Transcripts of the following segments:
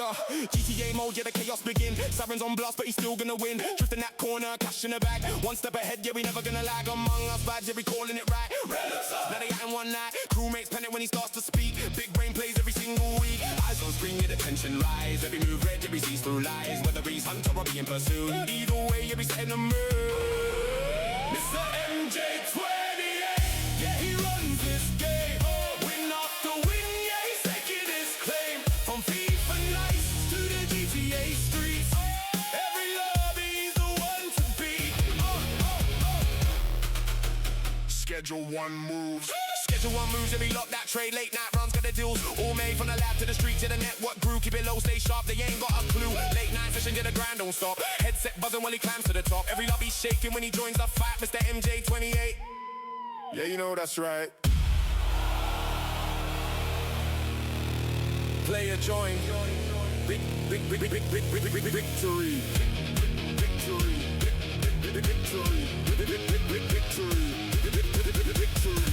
Yeah, GTA mode, yeah, the chaos begin. Sirens on blast, but he's still gonna win. Drifting that corner, cash in the bag. One step ahead, yeah, we never gonna lag. Among us bad, yeah, we calling it right. Now they out in one night. Crewmates panic when he starts to speak. Big brain plays every single week. Eyes on screen, yeah, the tension rise. Every move red, yeah, he sees through lies. Whether he's hunter or being pursued. Either way, yeah, we setting the mood. Mr. MJ28, yeah, he runs this game. Win after win, yeah, he's taking his claim. From FIFA nights to the GTA streets. Every lobby's the one to beat. Schedule 1 moves. Schedule 1 moves, every lock that trade. Late night runs, got the deals. All made from the lab to the street to the network grew. Keep it low, stay sharp, they ain't got a clue. Late night session, get the grind, don't stop. Headset buzzing while he climbs to the top. Every lobby shaking when he joins the fight. Mr. MJ28. Yeah, you know that's right. Player join. Big victory. Victory.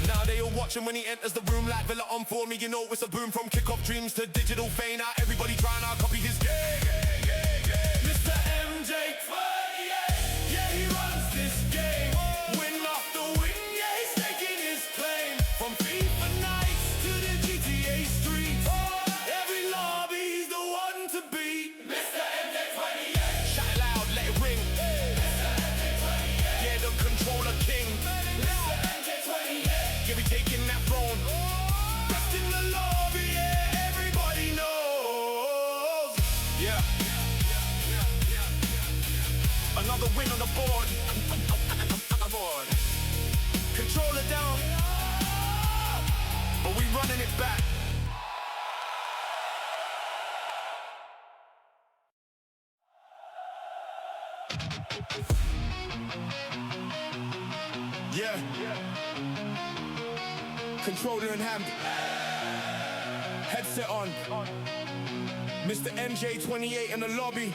Now they all watching when he enters the room like Villa on form. You know it's a boom from kickoff dreams to digital fame. Now everybody trying to copy his game. Mr. MJ28, yeah, he runs this game. Win after win, yeah, he's taking his claim. From FIFA nights to the GTA streets. Every lobby's the one to beat. Mr. MJ28, shout it loud, let it ring. Mr. MJ28, yeah, the controller king. Mr. MJ28, yeah, we taking that throne. Best in the lobby, yeah, everybody knows. Yeah. Another win on the board. Controller down, but we running it back. Yeah. Controller in hand. Headset on. Mr. MJ28 in the lobby.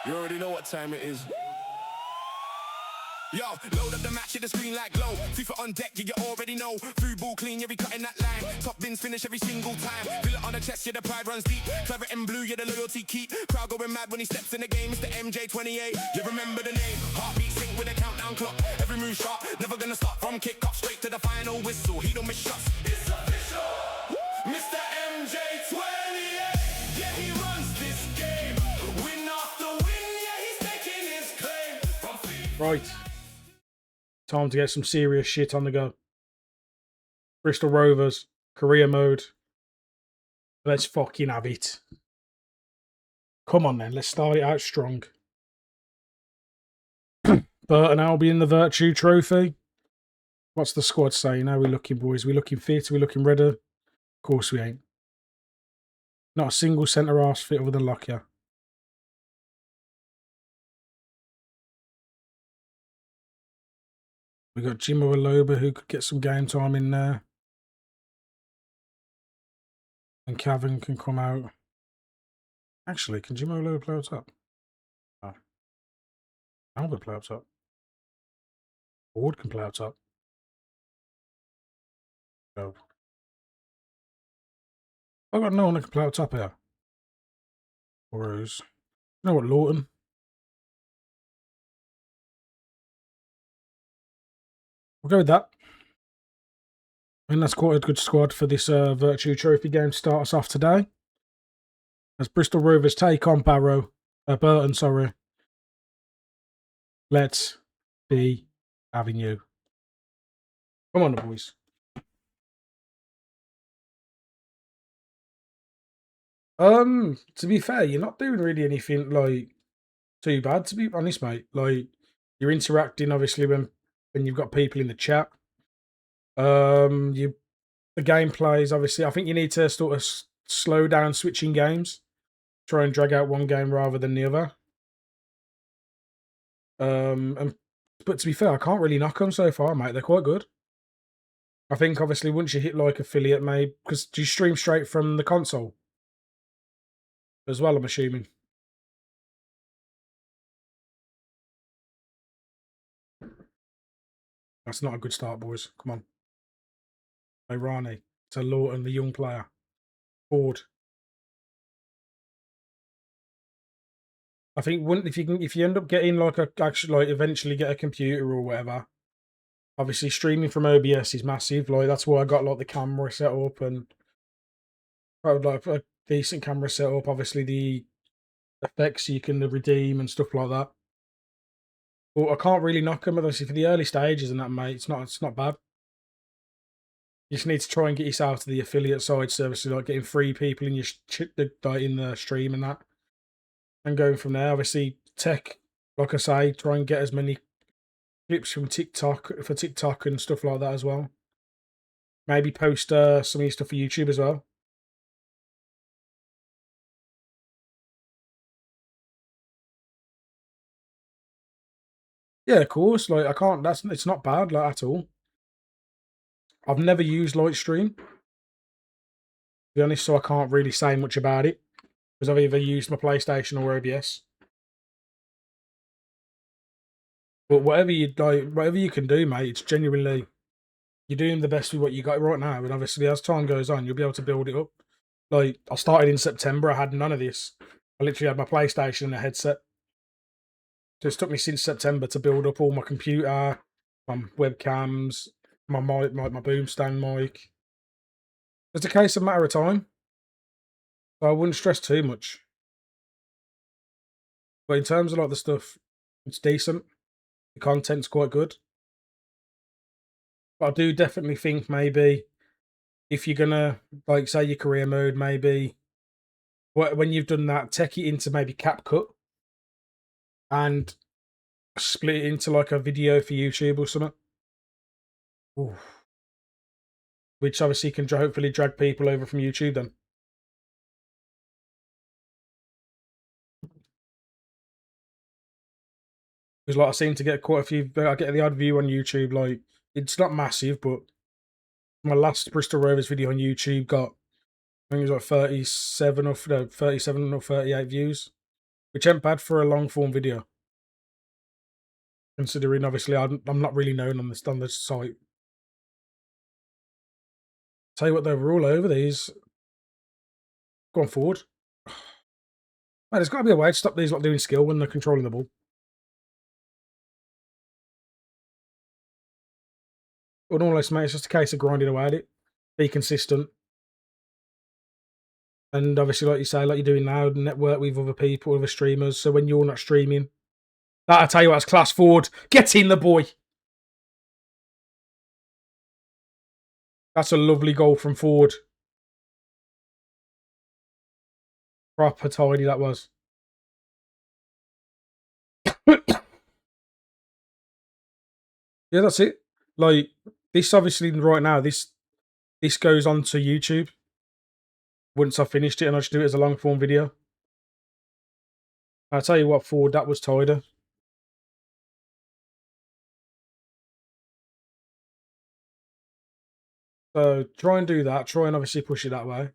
You already know what time it is. Yo, load up the match, hit the screen like glow. FIFA on deck, yeah, you already know. Through ball clean, yeah, we cutting that line. Top bins finish every single time. Feel it on the chest, yeah, the pride runs deep. Claret and blue, yeah, the loyalty keep. Crowd going mad when he steps in the game. It's the MJ28, you remember the name. Heartbeat sync with a countdown clock. Every move sharp, never gonna stop. From kick off straight to the final whistle. He don't miss shots. It's official. Mr. MJ28, yeah, he runs this game. Win after win, yeah, he's taking his claim. Right. Time to get some serious shit on the go. Bristol Rovers Career Mode. Let's fucking have it. Come on then, let's start it out strong. Burton Albion, the Virtue Trophy. What's the squad saying? How are we looking, boys? We looking fit? Are we looking ready? Of course we ain't. Not a single centre arse fit other than Lockyer. We got Jimmo Aloba who could get some game time in there. And Cavan can come out. Actually, can Jimmo Aloba play up top? No. Albert play up top. Ward can play up top. No. I've got no one that can play up top here. Or who's? You know what, Lawton? We'll go with that. And that's quite a good squad for this Virtue Trophy game to start us off today. As Bristol Rovers take on Burton, sorry. Let's be having you. Come on, boys. To be fair, you're not doing really anything like too bad, to be honest, mate. Like, you're interacting obviously when you've got people in the chat. The gameplay is obviously, I think you need to sort of slow down switching games. Try and drag out one game rather than the other. But to be fair, I can't really knock them so far, mate. They're quite good. I think obviously once you hit like affiliate, maybe, because do you stream straight from the console as well, I'm assuming? That's not a good start, boys. Come on. Irani to Lawton, the young player. Bored. I think if you end up getting like actually like eventually get a computer or whatever, obviously streaming from OBS is massive. Like that's why I got like the camera set up and like a decent camera set up. Obviously the effects you can redeem and stuff like that. But I can't really knock them. Obviously for the early stages and that, mate, it's not bad. You just need to try and get yourself to the affiliate side services, like getting free people in your in the stream and that, and going from there. Obviously, tech, like I say, try and get as many clips from TikTok and stuff like that as well. Maybe post some of your stuff for YouTube as well. Yeah, of course. Like I can't. It's not bad like at all. I've never used Lightstream, to be honest, so I can't really say much about it because I've either used my PlayStation or OBS. But whatever you can do, mate, it's genuinely you're doing the best with what you got right now. And obviously, as time goes on, you'll be able to build it up. Like I started in September, I had none of this. I literally had my PlayStation and a headset. So it's took me since September to build up all my computer, my webcams, my mic, my boom stand mic. It's a case of matter of time. So I wouldn't stress too much. But in terms of like the stuff, it's decent. The content's quite good. But I do definitely think maybe if you're gonna like say your career mode, maybe when you've done that, take it into maybe CapCut and split it into like a video for YouTube or something. Ooh. Which obviously can hopefully drag people over from YouTube then. Because like I seem to get quite a few. I get the odd view on YouTube. Like it's not massive, but my last Bristol Rovers video on YouTube got I think it was like 37 or 38 views, which ain't bad for a long form video. Considering obviously I'm not really known on the site. Tell you what, they were all over these. Going forward, man, there's got to be a way to stop these lot doing skill when they're controlling the ball. But almost, mate, it's just a case of grinding away at it. Be consistent. And obviously, like you say, like you're doing now, network with other people, other streamers. So when you're not streaming, that I tell you what, that's class forward. Get in the boy. That's a lovely goal from forward. Proper tidy that was. Yeah, that's it. Like this, obviously, right now, this goes on to YouTube. Once I finished it, and I just do it as a long form video. I tell you what, forward that was tidy. So try and do that. Try and obviously push it that way.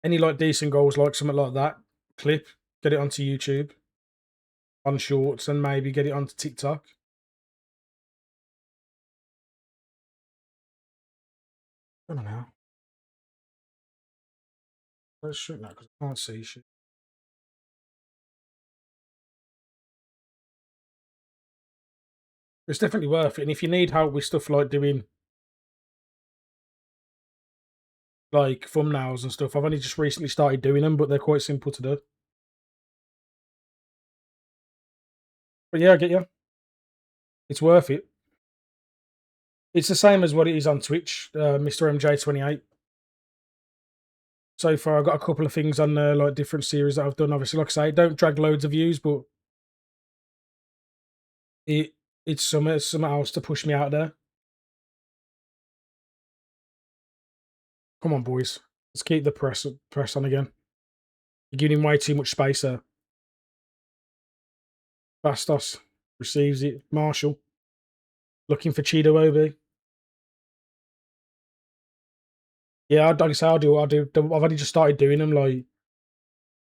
Any like decent goals, like something like that, clip, get it onto YouTube, on Shorts, and maybe get it onto TikTok. I don't know. Let's shoot that because I can't see shit. It's definitely worth it. And if you need help with stuff like doing like thumbnails and stuff, I've only just recently started doing them, but they're quite simple to do. But yeah, I get you. It's worth it. It's the same as what it is on Twitch, Mr. MJ28. So far, I've got a couple of things on there, like different series that I've done. Obviously, like I say, don't drag loads of views, but it's something else to push me out there. Come on, boys. Let's keep the press on again. You're giving him way too much space there. Bastos receives it. Marshall looking for Cheeto Obi. Yeah, like I say, I'll do. I've only just started doing them, like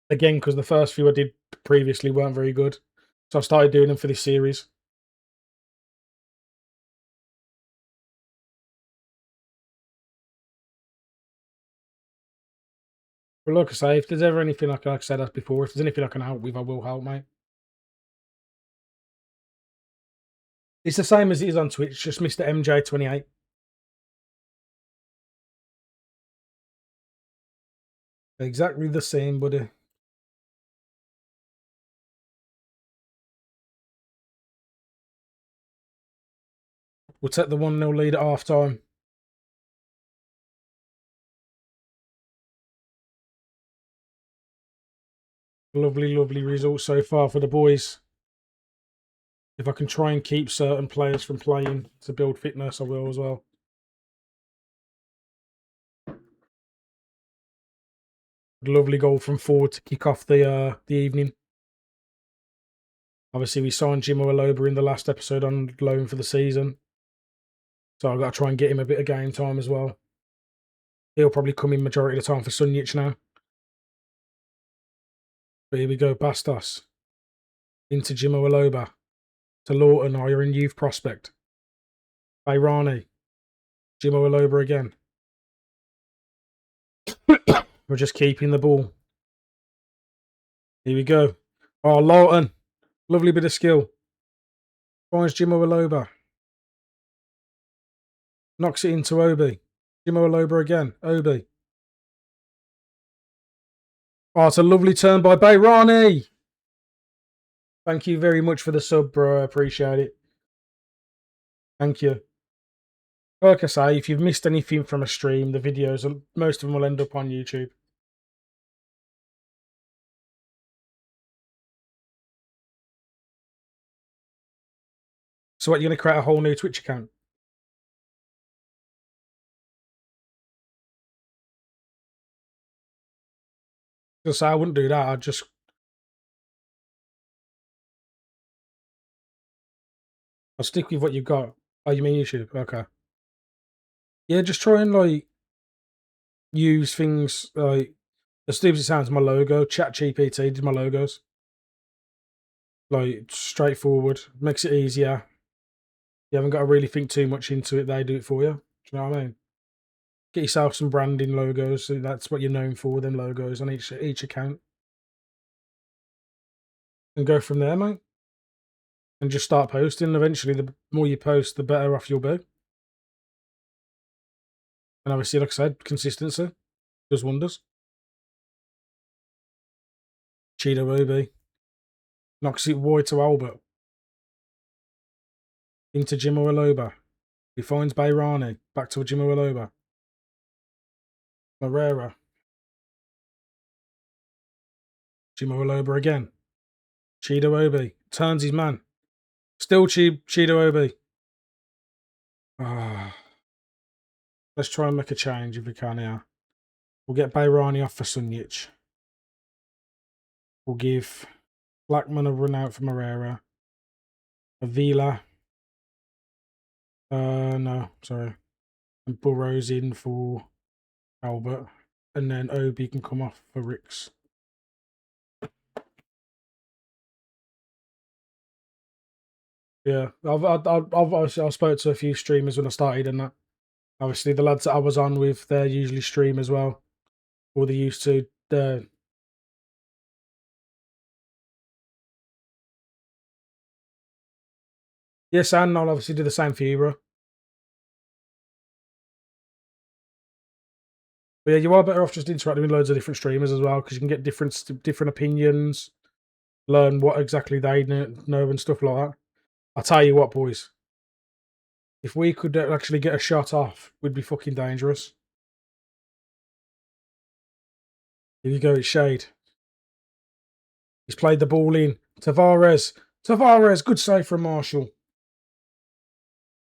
again, because the first few I did previously weren't very good, so I started doing them for this series. But like I say, if there's ever anything like I said that before, if there's anything I can help with, I will help, mate. It's the same as it is on Twitch, just Mr. MJ28. Exactly the same, buddy. We'll take the 1-0 lead at half time. Lovely, lovely result so far for the boys. If I can try and keep certain players from playing to build fitness, I will as well. Lovely goal from forward to kick off the evening. Obviously, we signed Jimo Aloba in the last episode on loan for the season. So I've got to try and get him a bit of game time as well. He'll probably come in majority of the time for Sunjic now. But here we go, Bastos. Into Jimo Aloba. To Lawton, Iron Youth Prospect. Bayrani. Jimo Aloba again. We're just keeping the ball. Here we go. Oh, Lawton. Lovely bit of skill. Finds Jimo Aloba. Knocks it into Obi. Jimo Aloba again. Obi. Oh, it's a lovely turn by Bayrani. Thank you very much for the sub, bro. I appreciate it. Thank you. Like I say, if you've missed anything from a stream, the videos, most of them will end up on YouTube. So what, you're going to create a whole new Twitch account? Just say I wouldn't do that. I'll stick with what you've got. Oh, you mean YouTube? Okay. Yeah, just try and like use things like, as stupid as it sounds, my logo. ChatGPT did my logos. Like straightforward, makes it easier. You haven't got to really think too much into it. They do it for you. Do you know what I mean? Get yourself some branding logos. So that's what you're known for. Them logos on each account, and go from there, mate. And just start posting. Eventually, the more you post, the better off you'll be. And obviously, like I said, consistency does wonders. Cheeto Obi knocks it wide to Albert. Into Jimo Aloba. He finds Bayrani. Back to Jimo Aloba. Morera. Jimo Aloba again. Cheeto Obi. Turns his man. Still Cheeto Obi. Ah. Let's try and make a change if we can here. We'll get Bayrani off for Sunjic. We'll give Blackman a run out for Morera. Avila. No, sorry. And Burrows in for Albert. And then Obi can come off for Ricks. Yeah, I've spoke to a few streamers when I started, and that obviously the lads that I was on with, they're usually stream as well, or they used to. Yes, and I'll obviously do the same for you, bro. But yeah, you are better off just interacting with loads of different streamers as well, because you can get different opinions, learn what exactly they know and stuff like that. I'll tell you what, boys. If we could actually get a shot off, we'd be fucking dangerous. Here you go, it's Shade. He's played the ball in. Tavares, good save from Marshall.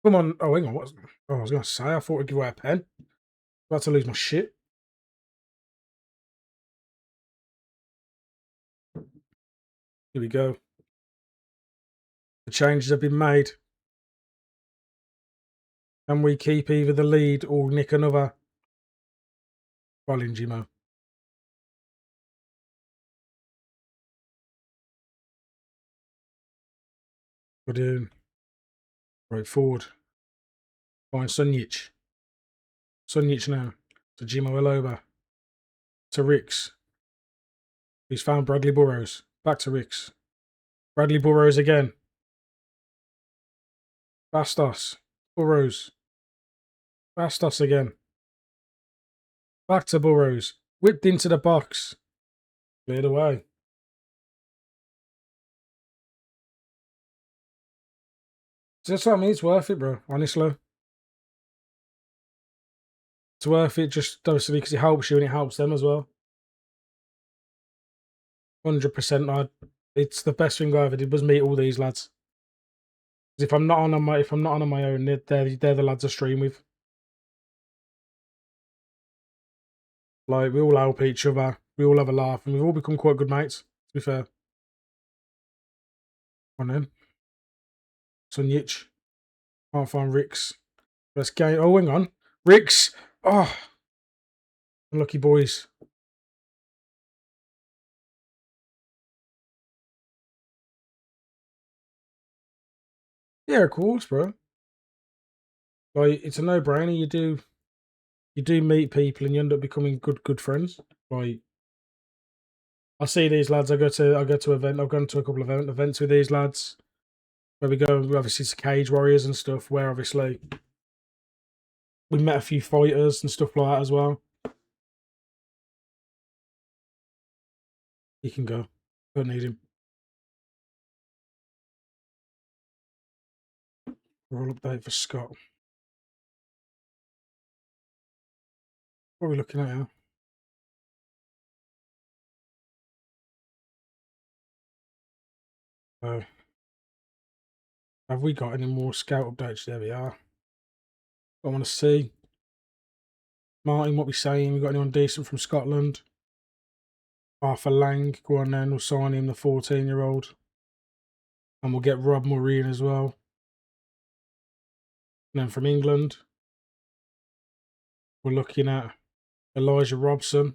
Come on. Oh, hang on. What? Oh, I was going to say, I thought I'd give away a pen. About to lose my shit. Here we go. The changes have been made. Can we keep either the lead or nick another? Rolling Jimo. We're doing right forward. Find Sunjic. Sunjic now. To Jimo Aloba. to Ricks. He's found Bradley Burrows. Back to Ricks. Bradley Burrows again. Bastos. Burrows. Bastos again. Back to Burrows. Whipped into the box. Cleared away. So that's what I mean. It's worth it, bro. Honestly. It's worth it just obviously because it helps you and it helps them as well. 100%. It's the best thing I ever did was meet all these lads. If I'm not on my own, they're the lads I stream with. Like we all help each other. We all have a laugh, and we've all become quite good mates. To be fair. Come on then. Sunyich. Can't find Ricks. Let's go. Oh, hang on. Ricks. Oh, unlucky boys. Yeah, of course, bro. Like it's a no-brainer. You do meet people and you end up becoming good friends. Like I see these lads. I go to event. I've gone to a couple of events with these lads where we go. Obviously, to Cage Warriors and stuff. Where obviously we met a few fighters and stuff like that as well. He can go. Don't need him. Roll update for Scott. What are we looking at here? Oh. Have we got any more scout updates? There we are. I want to see. Martin, what we saying? We got anyone decent from Scotland? Arthur Lang, go on then. We'll sign him, the 14-year-old. And we'll get Rob Murray in as well. And then from England, we're looking at Elijah Robson,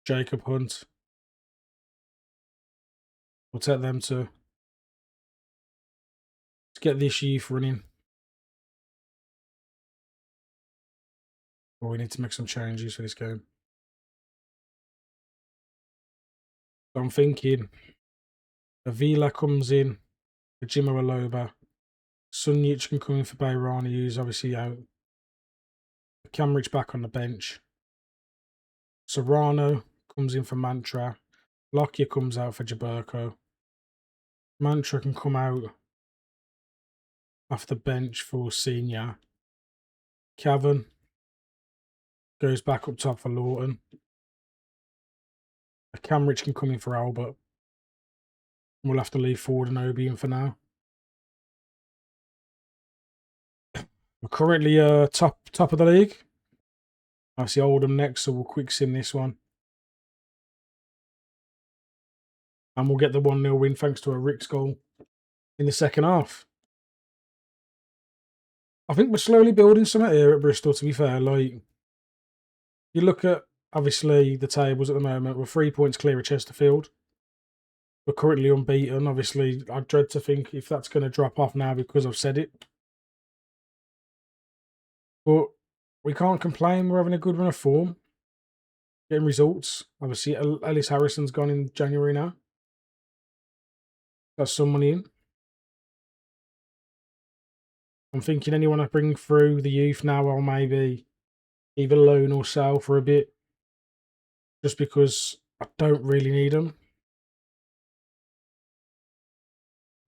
Jacob Hunt. We'll take them to get this youth running. But we need to make some changes for this game. So I'm thinking Avila comes in for Jimmo Aloba. Sunyich can come in for Bayrani, who's obviously out. Camrich back on the bench. Serrano comes in for Mantra. Lockyer comes out for Jaburko. Mantra can come out off the bench for Senior. Cavan goes back up top for Lawton. Camrich can come in for Albert. We'll have to leave Ford and Obi in for now. We're currently top of the league. I see Oldham next, so we'll quick sim this one. And we'll get the 1-0 win thanks to a Rick's goal in the second half. I think we're slowly building something here at Bristol, to be fair. Like, you look at, obviously, the tables at the moment. We're 3 points clear of Chesterfield. We're currently unbeaten. Obviously, I dread to think if that's going to drop off now because I've said it. But we can't complain. We're having a good run of form. Getting results. Obviously, Ellis Harrison's gone in January now. Got some money in. I'm thinking anyone I bring through the youth now, I'll maybe either loan or sell for a bit. Just because I don't really need them.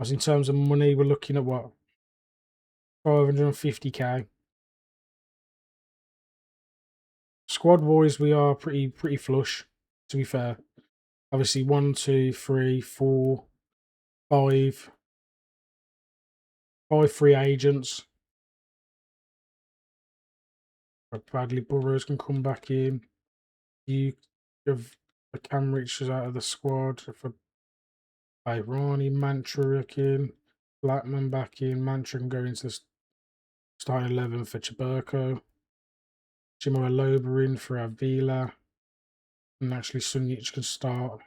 As in terms of money, we're looking at what? 550k. Squad wise, we are pretty flush, to be fair. Obviously, 1, 2, 3, 4, 5. 5 free agents. Bradley Burrows can come back in. You have the Camrich is out of the squad for Irani, Mantra in. Blackman back in. Mantra can go into the starting 11 for Chaburko. Jimmo Aloba in for Avila. And actually Sunyich can start.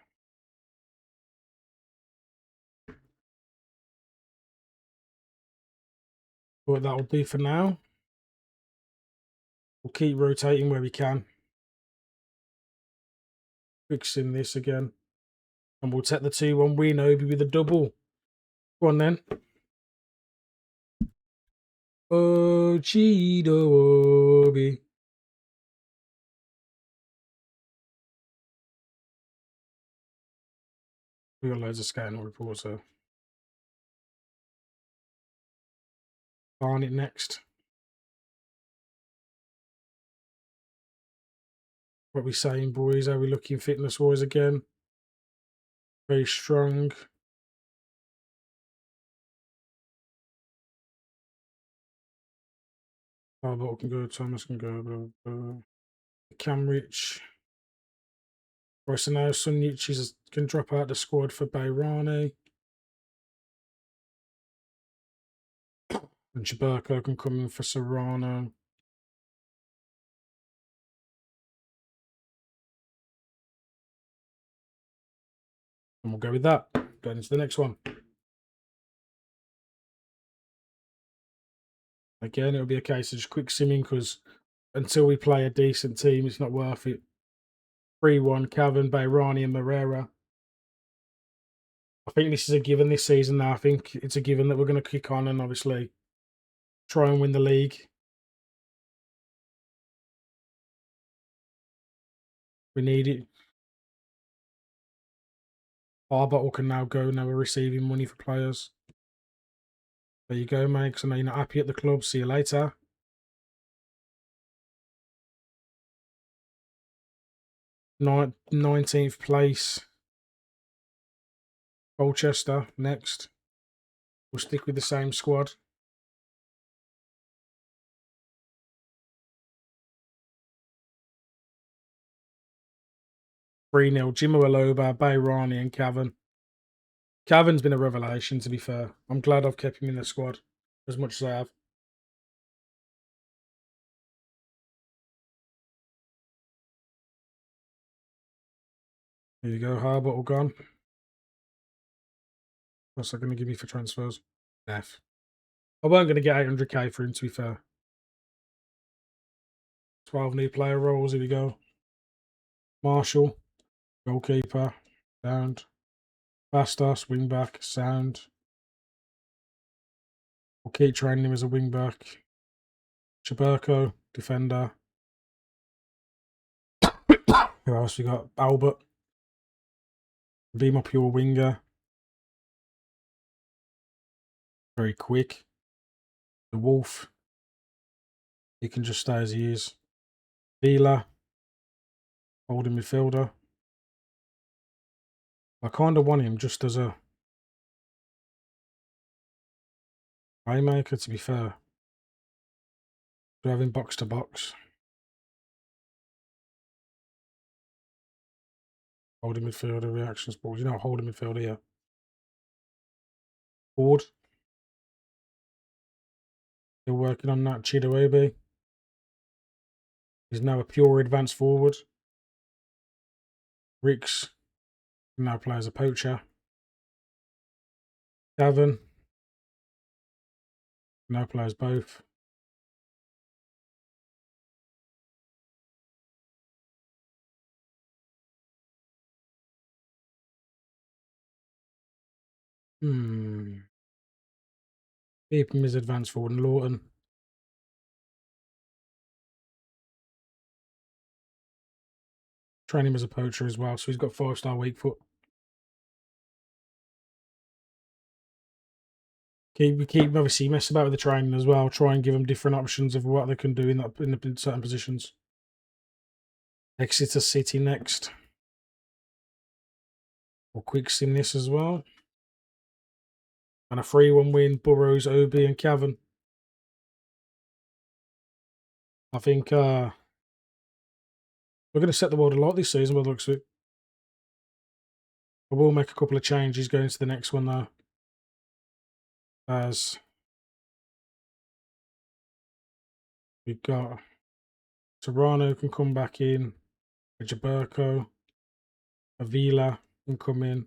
But that will be for now. We'll keep rotating where we can. Fixing this again. And we'll take the 2-1 win, Obi, with a double. Go on then. Oh, Chido Obi. We got loads of scouting reports, so. Barnet next. What we saying, boys? Are we looking fitness-wise again? Very strong. Arbot can go, Thomas can go, Camrich. Right, so now Sunyic can drop out the squad for Bayrani. And Chaburko can come in for Serrano. And we'll go with that. Going into the next one. Again, it'll be a case of just quick simming because until we play a decent team, it's not worth it. 3-1, Cavan, Bayrani, and Moreira. I think this is a given this season now. I think it's a given that we're going to kick on and obviously try and win the league. We need it. Arbottle can now go. Now we're receiving money for players. There you go, mate. Because I know you're not happy at the club. See you later. 19th place. Colchester next. We'll stick with the same squad. Three 0 Jimmo Aloba, Bayrani, and Cavan. Cavan's been a revelation, to be fair. I'm glad I've kept him in the squad as much as I have. Here you go, Harbottle gone. What's that going to give me for transfers? F. I weren't going to get 800k for him, to be fair. 12 new player roles. Here we go. Marshall, goalkeeper, sound. Bastos, wing back, sound. We'll keep training him as a wing back. Chaburko, defender. Who else we got? Albert. Be my pure winger. Very quick. The Wolf. He can just stay as he is. Vila. Holding midfielder. I kind of want him just as a playmaker, to be fair. To have him box to box. Holding midfielder, reactions balls. You know, holding midfielder, yeah. Ford. Still working on that. Chidoebe. He's now a pure advanced forward. Ricks now plays a poacher. Gavin now plays both. Keep him as advanced forward and Lawton. Train him as a poacher as well, so he's got 5-star weak foot. Keep obviously mess about with the training as well. Try and give them different options of what they can do in certain positions. Exeter City next. We'll quick sim this as well. And a 3-1 win, Burrows, Obi, and Cavan. I think we're going to set the world alight this season by the looks of it. I will make a couple of changes going to the next one though. As we've got Serrano can come back in, Jaburko, Avila can come in,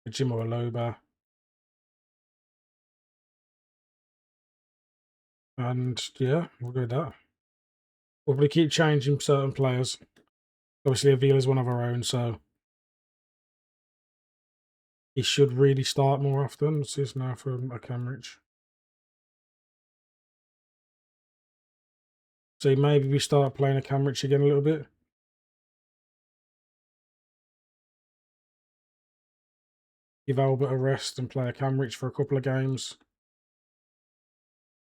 Jimmo Aloba. And yeah, we'll go with that. We'll probably keep changing certain players. Obviously, Avila's one of our own, so he should really start more often. What's this now from a Cambridge? So maybe we start playing a Cambridge again a little bit. Give Albert a rest and play a Cambridge for a couple of games.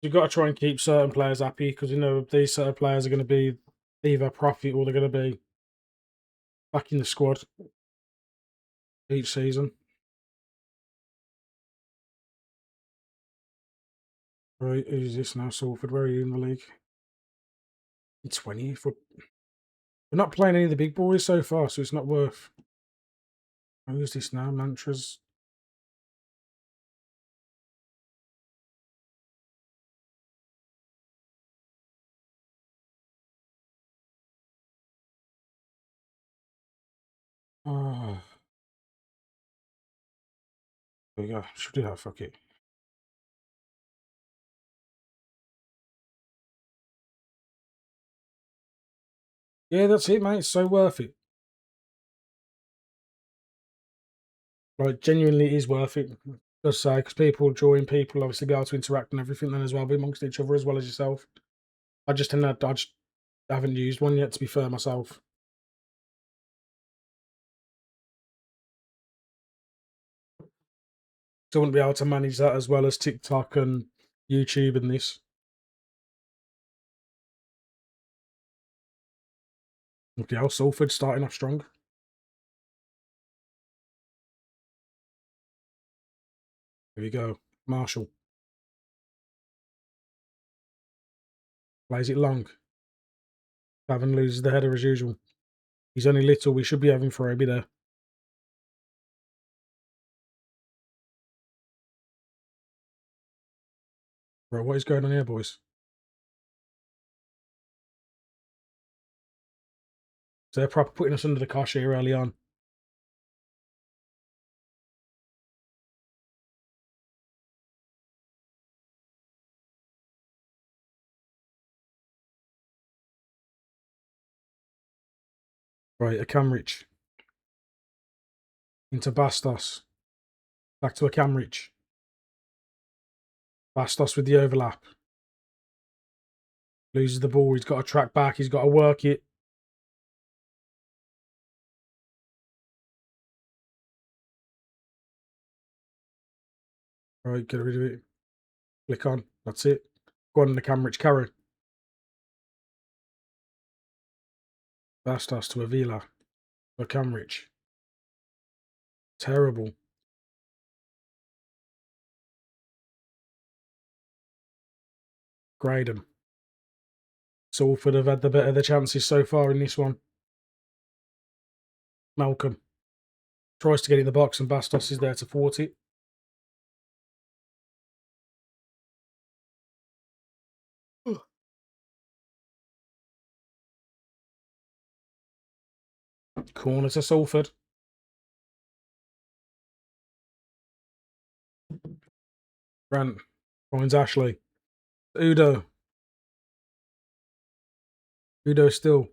You've got to try and keep certain players happy because you know these certain players are going to be either profit or they're going to be back in the squad each season. Right, who's this now? Salford, where are you in the league? 20th. We're not playing any of the big boys so far, so it's not worth. Who's this now? Mantras. Oh, there we go. Should do that. Fuck it. Yeah, that's it, mate. It's so worth it. Like, genuinely, it is worth it. Just say, because people join, people obviously be able to interact and everything then as well, be amongst each other as well as yourself. I just haven't used one yet, to be fair myself. So I wouldn't be able to manage that as well as TikTok and YouTube and this. Okay, how Salford starting off strong. Here we go. Marshall. Plays it long. Gavin loses the header as usual. He's only little. We should be having Froby there. Right, what is going on here, boys? So they're proper putting us under the cosh here early on. Right, a Camrich. Into Bastos. Back to a Camrich. Bastos with the overlap. Loses the ball. He's got to track back. He's got to work it. Right, get rid of it. Click on. That's it. Go on the Camrich carry. Bastos to Avila. For Camrich. Terrible. Graydon. Salford have had the better of the chances so far in this one. Malcolm. Tries to get in the box and Bastos is there to thwart it. Corner to Salford. Grant finds Ashley. Udo. Udo still.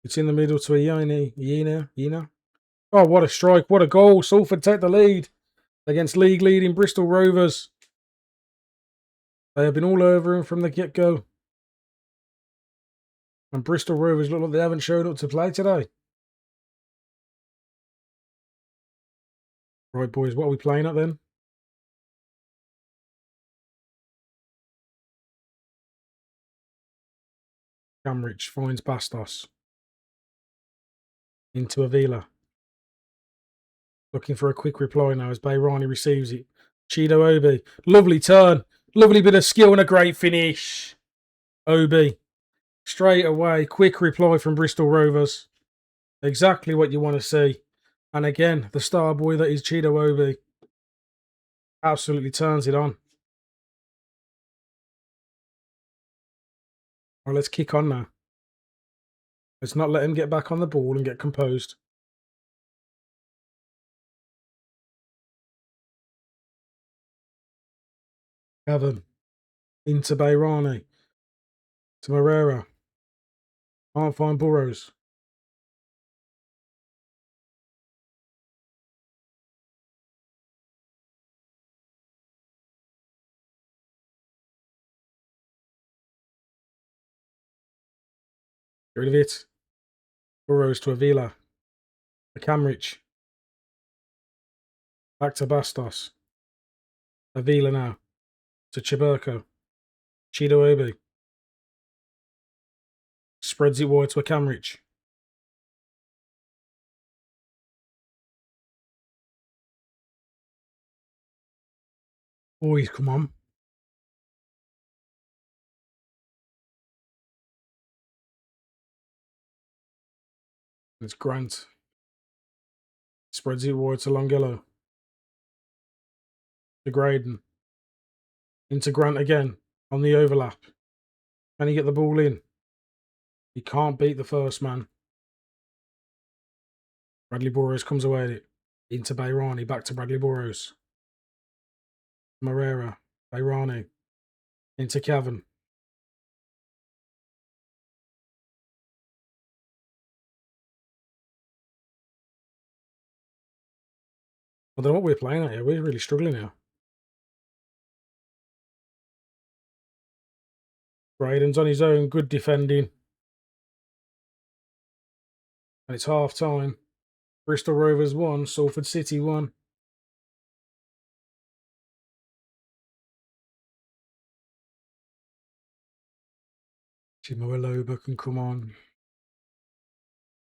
It's in the middle to a Yena. Oh, what a strike. What a goal. Salford take the lead against league leading Bristol Rovers. They have been all over him from the get-go. And Bristol Rovers look like they haven't shown up to play today. Right, boys, what are we playing at then? Camrich finds Bastos. Into Avila. Looking for a quick reply now as Bayrani receives it. Chido Obi. Lovely turn. Lovely bit of skill and a great finish. Obi. Straight away. Quick reply from Bristol Rovers. Exactly what you want to see. And again, the star boy that is Chido Obi absolutely turns it on. All right, let's kick on now. Let's not let him get back on the ball and get composed. Gavin. Into Bayrani. To Morera. Can't find Burrows. Get rid of it. Burrows to Avila. To Camrich. Back to Bastos. Avila now. To Chiburko. Chido Obi. Spreads it wide to a Camrich. Boys, come on. It's Grant. Spreads it wide to Longello. To Graydon. Into Grant again. On the overlap. Can he get the ball in? He can't beat the first man. Bradley Burrows comes away with it. Into Bayrani. Back to Bradley Burrows. Moreira. Bayrani. Into Cavan. I don't know what we're playing at here. We're really struggling here. Braden's on his own. Good defending. And it's half time. Bristol Rovers 1. Salford City 1. Timoaloba can come on.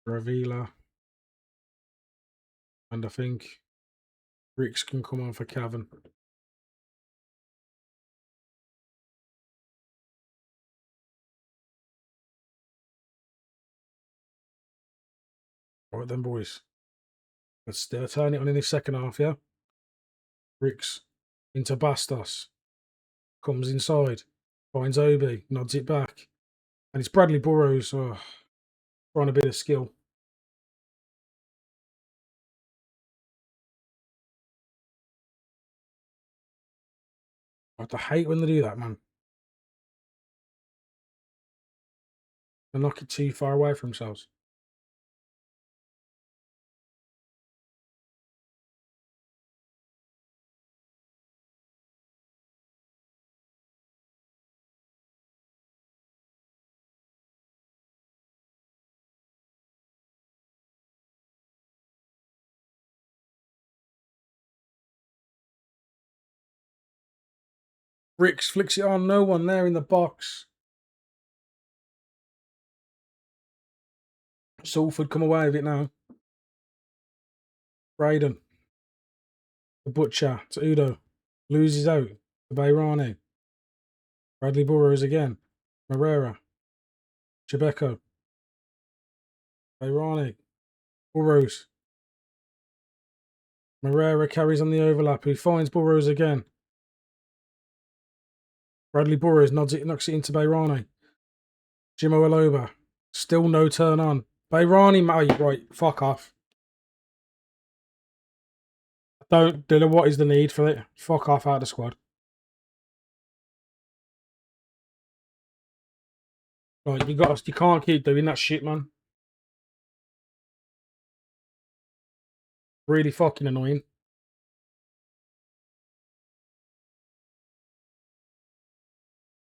Ravila. And I think Ricks can come on for Cavan. All right then, boys. Let's turn it on in the second half, yeah? Ricks into Bastos. Comes inside. Finds Obi. Nods it back. And it's Bradley Burrows. Oh, trying a bit of skill. I hate when they do that, man. They knock it too far away from themselves. Ricks flicks it on. No one there in the box. Salford come away with it now. Braden. The Butcher to Udo. Loses out to Bayrani. Bradley Burrows again. Moreira. Chebeko. Bayrani. Burrows. Moreira carries on the overlap. He finds Burrows again. Bradley Burrows knocks it into Bayrani. Jimo Aloba. Still no turn on. Bayrani, mate, right, fuck off. Don't know what is the need for it. Fuck off out of the squad. Right, you can't keep doing that shit, man. Really fucking annoying.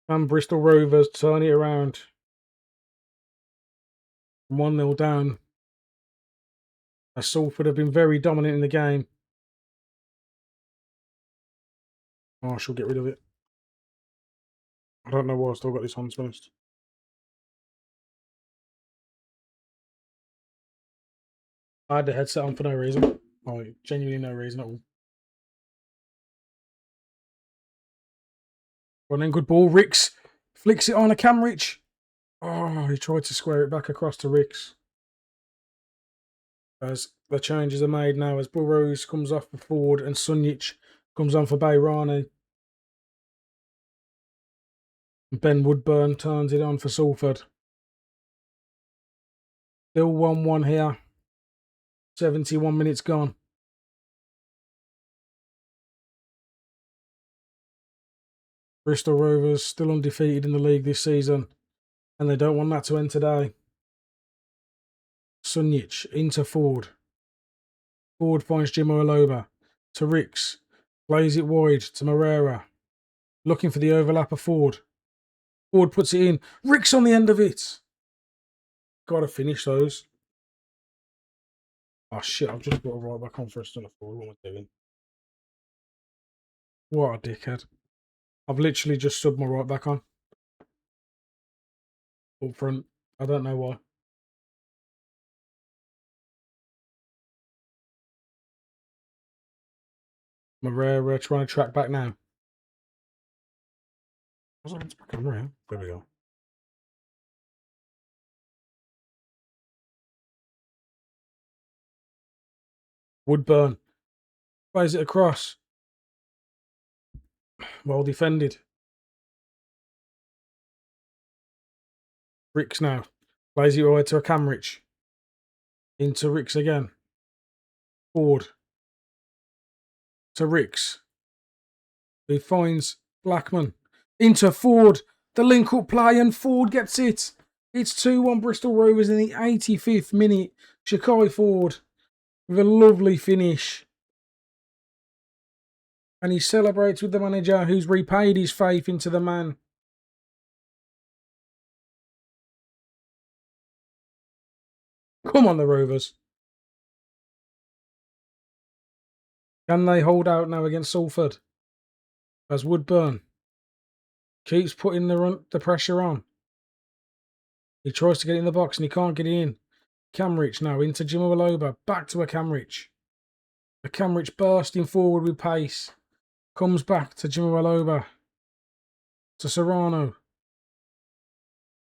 And Bristol Rovers turn it around. 1-0 down. As Salford have been very dominant in the game. Oh, I shall get rid of it. I don't know why I still got this on, to be honest. I had the headset on for no reason. Like, genuinely no reason at all. Running good ball. Ricks flicks it on a Camrich. Oh, he tried to square it back across to Ricks. As the changes are made now, as Burrows comes off for Ford and Sunjic comes on for Bayrani. Ben Woodburn turns it on for Salford. Still 1-1 here. 71 minutes gone. Bristol Rovers still undefeated in the league this season, and they don't want that to end today. Sunjic into Ford. Ford finds Jimo Aloba. To Ricks. Plays it wide to Moreira. Looking for the overlap of Ford. Ford puts it in. Ricks on the end of it. Got to finish those. Oh shit, I've just got to right back on for a stun of Ford. What am I doing? What a dickhead. I've literally just subbed my right back on. Up front. I don't know why. Moreira trying to track back now. Was I meant to back on Moreira? There we go. Woodburn. Plays it across. Well defended. Ricks now. Plays it away to a Camrich. Into Ricks again. Ford. To Ricks. Who finds Blackman. Into Ford. The link up play and Ford gets it. It's 2-1 Bristol Rovers in the 85th minute. Shakai Ford with a lovely finish. And he celebrates with the manager who's repaid his faith into the man. Come on, the Rovers. Can they hold out now against Salford? As Woodburn keeps putting the pressure on. He tries to get in the box and he can't get in. Camrich now into Jimo Aloba. Back to a Camrich. A Camrich bursting forward with pace. Comes back to Jimo Aloba. To Serrano.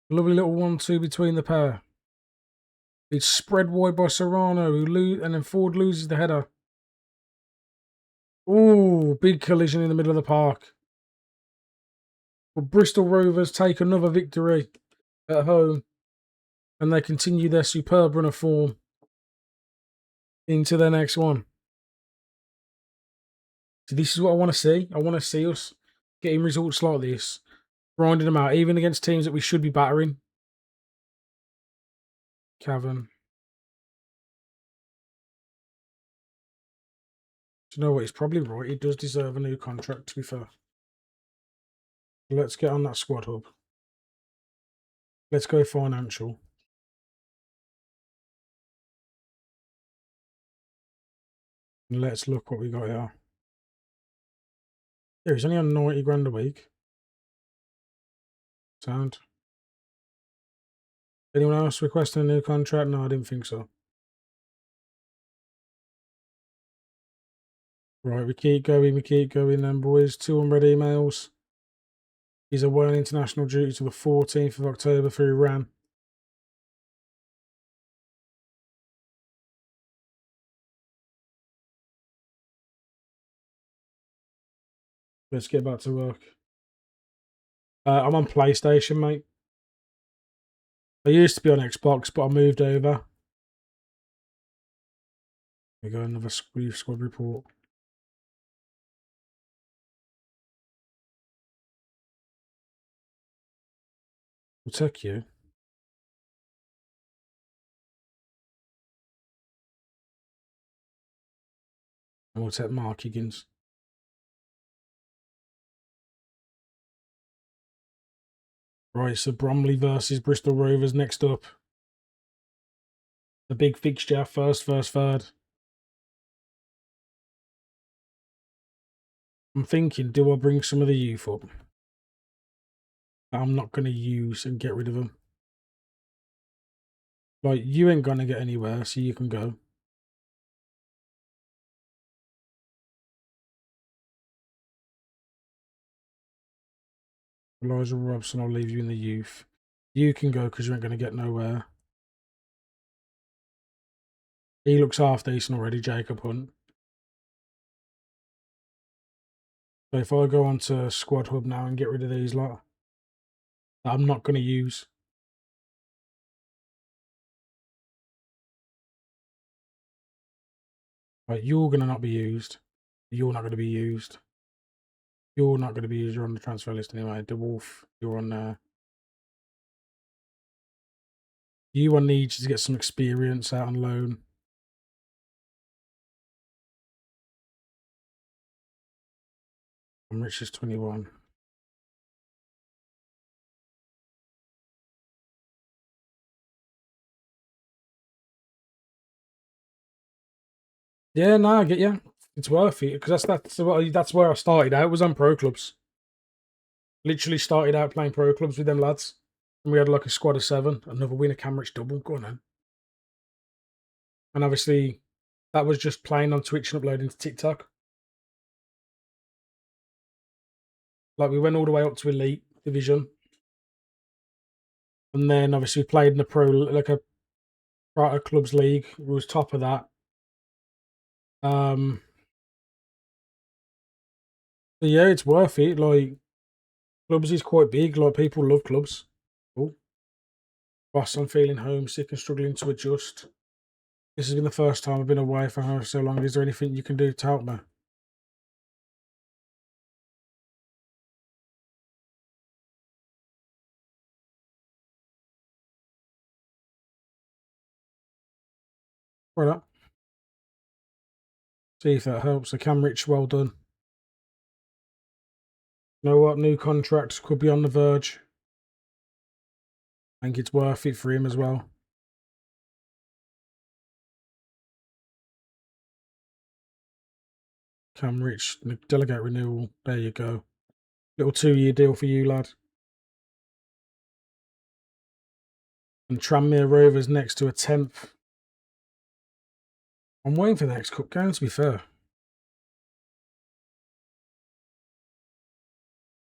Lovely little 1-2 between the pair. It's spread wide by Serrano, and then Ford loses the header. Ooh, big collision in the middle of the park. But Bristol Rovers take another victory at home. And they continue their superb run of form into their next one. So this is what I want to see. I want to see us getting results like this. Grinding them out, even against teams that we should be battering. Cavan. Do you know what? He's probably right. He does deserve a new contract, to be fair. Let's get on that squad hub. Let's go financial. And let's look what we got here. Yeah, he's only on 90 grand a week. Sound. Anyone else requesting a new contract? No, I didn't think so. Right, we keep going then, boys. 200 emails. He's away on international duty till the 14th of October for Iran. Let's get back to work. I'm on PlayStation, mate. I used to be on Xbox, but I moved over. We got another squad report. We'll take you. And we'll take Mark Higgins. Right, so Bromley versus Bristol Rovers next up. The big fixture, first, third. I'm thinking, do I bring some of the youth up? I'm not going to use and get rid of them. Like, you ain't going to get anywhere, so you can go. Elijah Robson, I'll leave you in the youth. You can go because you ain't going to get nowhere. He looks half decent already, Jacob Hunt. So if I go onto Squad Hub now and get rid of these lot, that I'm not going to use. Right, you're going to not be used. You're not going to be used. You're not going to be used. You're on the transfer list anyway. DeWolf, you're on there. U1 needs to get some experience out on loan. And Rich is 21. Yeah, no, I get you. It's worth it because that's where I started out. Was on pro clubs. Literally started out playing pro clubs with them lads, and we had like a squad of 7. Another winner, Camrich double. Go on then. And obviously, that was just playing on Twitch and uploading to TikTok. Like we went all the way up to Elite Division, and then obviously we played in a a clubs league. We was top of that. So yeah, it's worth it. Like clubs is quite big. Like people love clubs. Oh, boss, I'm feeling homesick and struggling to adjust. This has been the first time I've been away for so long. Is there anything you can do to help me? Right up. See if that helps. So Cam Rich, well done. You know what? New contract could be on the verge. I think it's worth it for him as well. Cam Rich, delegate renewal. There you go. Little 2-year deal for you, lad. And Tranmere Rovers next to a 10th. I'm waiting for the next cup game, to be fair.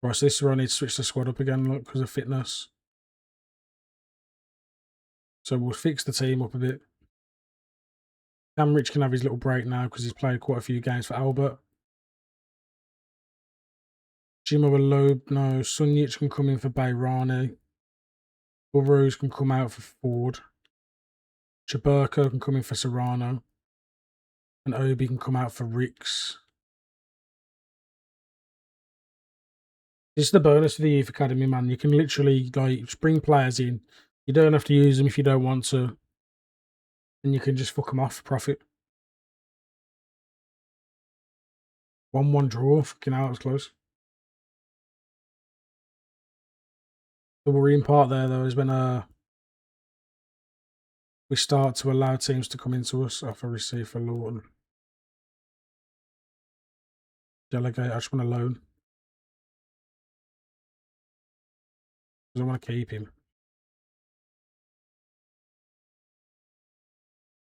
Right, so this is where I need to switch the squad up again, look, because of fitness. So we'll fix the team up a bit. Cam Rich can have his little break now because he's played quite a few games for Albert. Jimmo Loeb, no. Sunjic can come in for Bayrani. Burrows can come out for Ford. Chaburko can come in for Serrano. And Obi can come out for Ricks. This is the bonus of the Youth Academy, man. You can literally like bring players in. You don't have to use them if you don't want to. And you can just fuck them off for profit. 1-1 draw. Fucking hell, that was close. The worrying part there, though, is when we start to allow teams to come into us. Offer receive for Lawton. Delegate, I just want a loan. Because I want to keep him.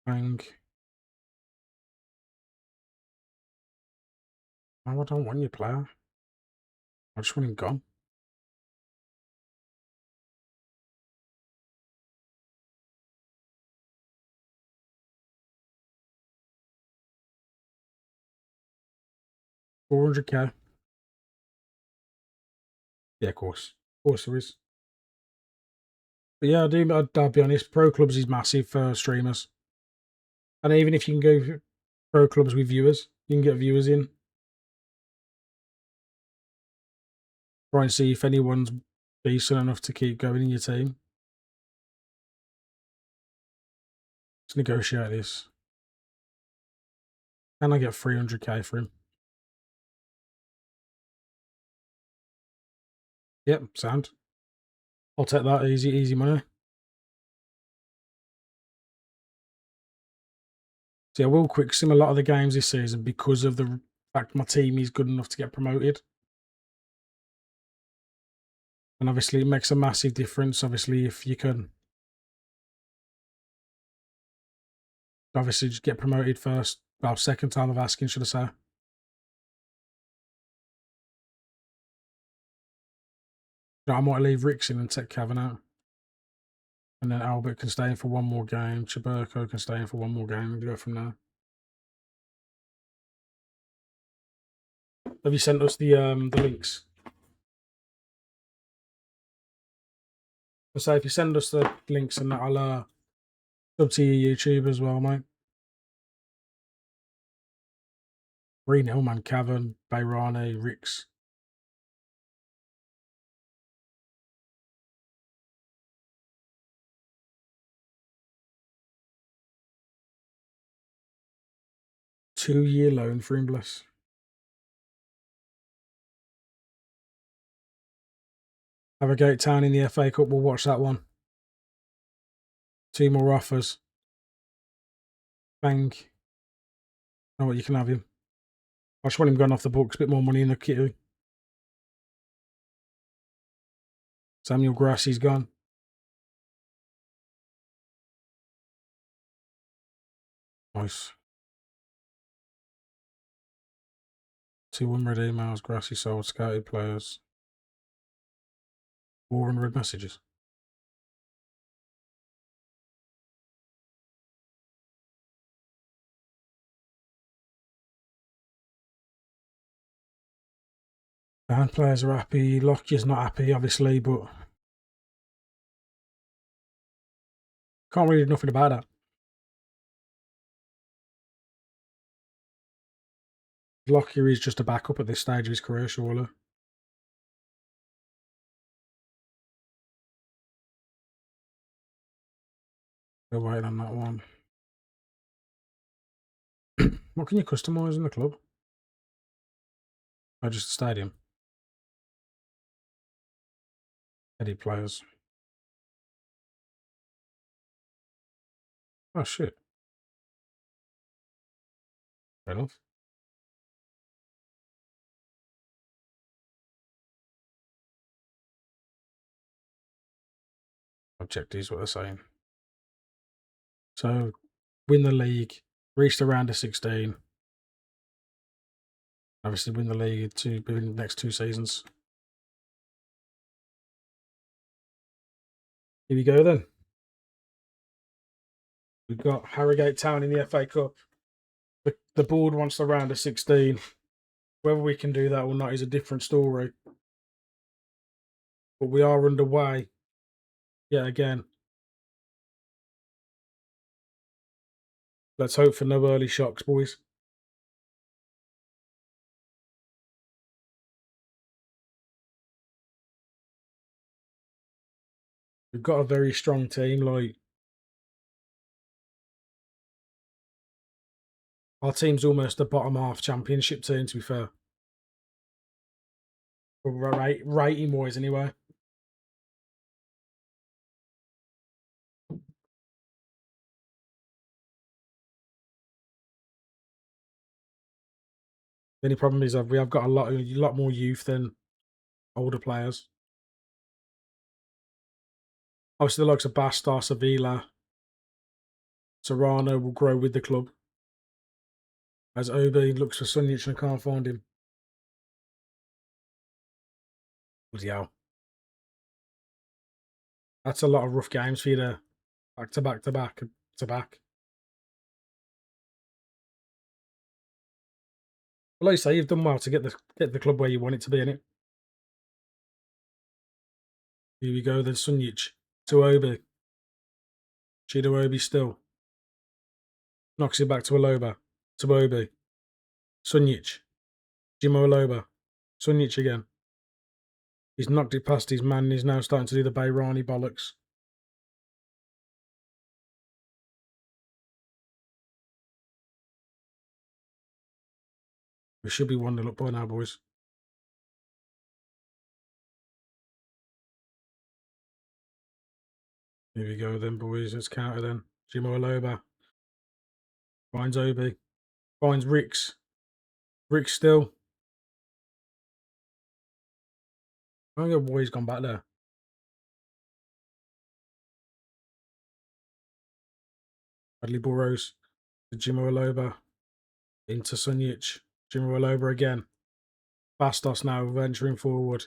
Bang. Oh, I don't want your player. I just want him gone. $400k. Yeah, of course. Of course there is. But yeah, I'll be honest, pro clubs is massive for streamers. And even if you can go pro clubs with viewers, you can get viewers in. Try and see if anyone's decent enough to keep going in your team. Let's negotiate this. Can I get 300k for him? Yep, sound. I'll take that. Easy money. See, I will quick sim a lot of the games this season because of the fact my team is good enough to get promoted. And obviously it makes a massive difference, obviously, if you can obviously just get promoted first. Well, second time of asking, should I say. I might leave Ricks in and take Cavan out. And then Albert can stay in for one more game. Chaburko can stay in for one more game and go from there. Have you sent us the links? So if you send us the links and that, I'll sub to your YouTube as well, mate. 3-0, man. Cavan, Bayrani, Ricks. 2-year loan for him, bless. Harrogate Town in the FA Cup. We'll watch that one. 2 more offers. Bang. Oh, you can have him. I just want him going off the books. A bit more money in the kitty. Samuel Grassie's gone. Nice. 200 emails. Grassie sold. Scouted players. 400 messages. Band players are happy. Lockyer's not happy, obviously, but can't really do nothing about that. Lockyer is just a backup at this stage of his career, surely. We're waiting on that one. What can you customise in the club? Oh, just the stadium. Edit players. Oh, shit. Fair enough. Objectives, what they're saying. So, win the league, reach the round of 16. Obviously, win the league within the next 2 seasons. Here we go then. We've got Harrogate Town in the FA Cup. The board wants the round of 16. Whether we can do that or not is a different story. But we are underway yet again. Let's hope for no early shocks, boys. We've got a very strong team. Like, our team's almost a bottom half championship team, to be fair. Rating wise, anyway. The only problem is that we have got a lot more youth than older players. Obviously, the likes of Bastar, Sevilla, Serrano will grow with the club. As Obi looks for Sunjic and can't find him. Bloody hell. That's a lot of rough games for you there. Back to back to back to back. But like you say, you've done well to get the club where you want it to be, innit? Here we go, then Sunjic to Obi. Chido Obi still. Knocks it back to Aloba. To Obi. Sunjic. Jimo Aloba. Sunjic again. He's knocked it past his man and he's now starting to do the Bayrani bollocks. We should be 1-0 up by now, boys. Here we go then, boys. Let's counter then. Jimo Aloba. Finds Obi. Finds Ricks. Ricks still. I don't know why he's gone back there. Bradley Burrows to Jimo Aloba. Into Sunjic. Jimo Aloba again. Bastos now venturing forward.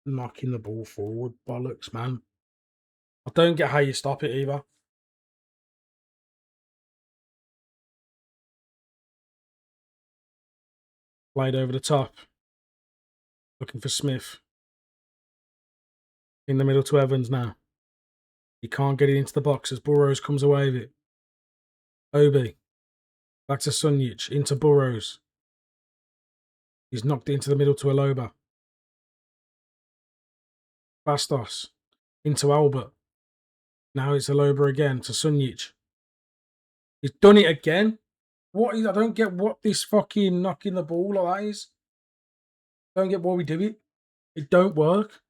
Knocking the ball forward. Bollocks, man. I don't get how you stop it either. Played over the top. Looking for Smith. In the middle to Evans now. He can't get it into the box as Burrows comes away with it. Obi. Back to Sunjic. Into Burrows. He's knocked it into the middle to Aloba. Bastos. Into Albert. Now it's Aloba again to Sunjic. He's done it again. What is? I don't get what this fucking knocking the ball like that is. Don't get why we do it. It don't work.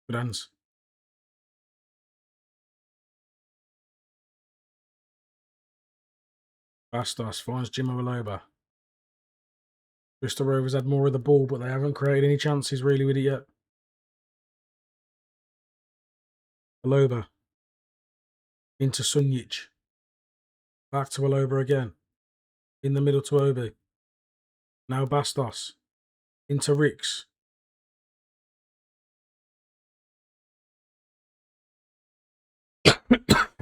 Good hands. Bastos finds Jimmo Aloba. Bristol Rovers had more of the ball, but they haven't created any chances really with it yet. Aloba. Into Sunjic. Back to Aloba again. In the middle to Obi. Now Bastos. Into Ricks.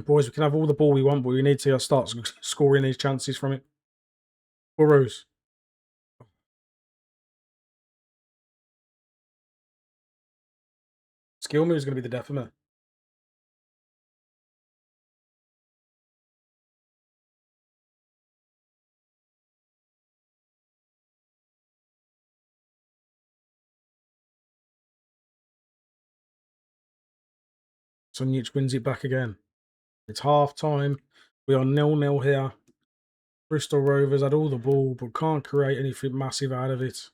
Boys, we can have all the ball we want, but we need to start scoring these chances from it. Burrows. Skill move is going to be the death of me. Sunjic wins it back again. It's half time. We are 0-0 here. Bristol Rovers had all the ball, but can't create anything massive out of it.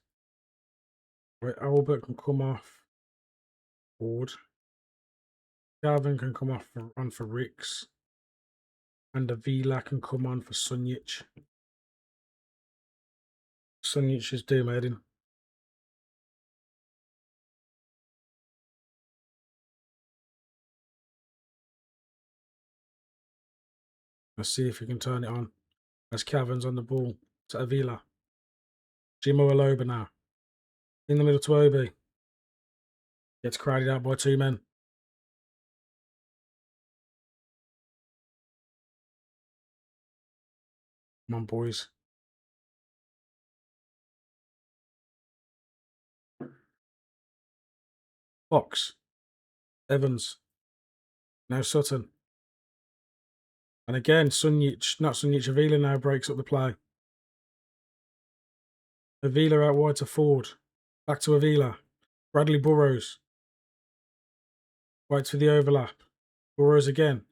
Right, Albert can come off. Board. Gavin can come off on for Ricks. And Avila can come on for Sunjic. Sunjic is doom-heading. Let's see if we can turn it on. As Cavan's on the ball to Avila. Jimmo Aloba now. In the middle to Obi. Gets crowded out by two men. Come on, boys. Fox. Evans. Now Sutton. And again, not Sunjic, Avila now breaks up the play. Avila out wide to Ford. Back to Avila. Bradley Burrows. Waits for the overlap. Burrows again.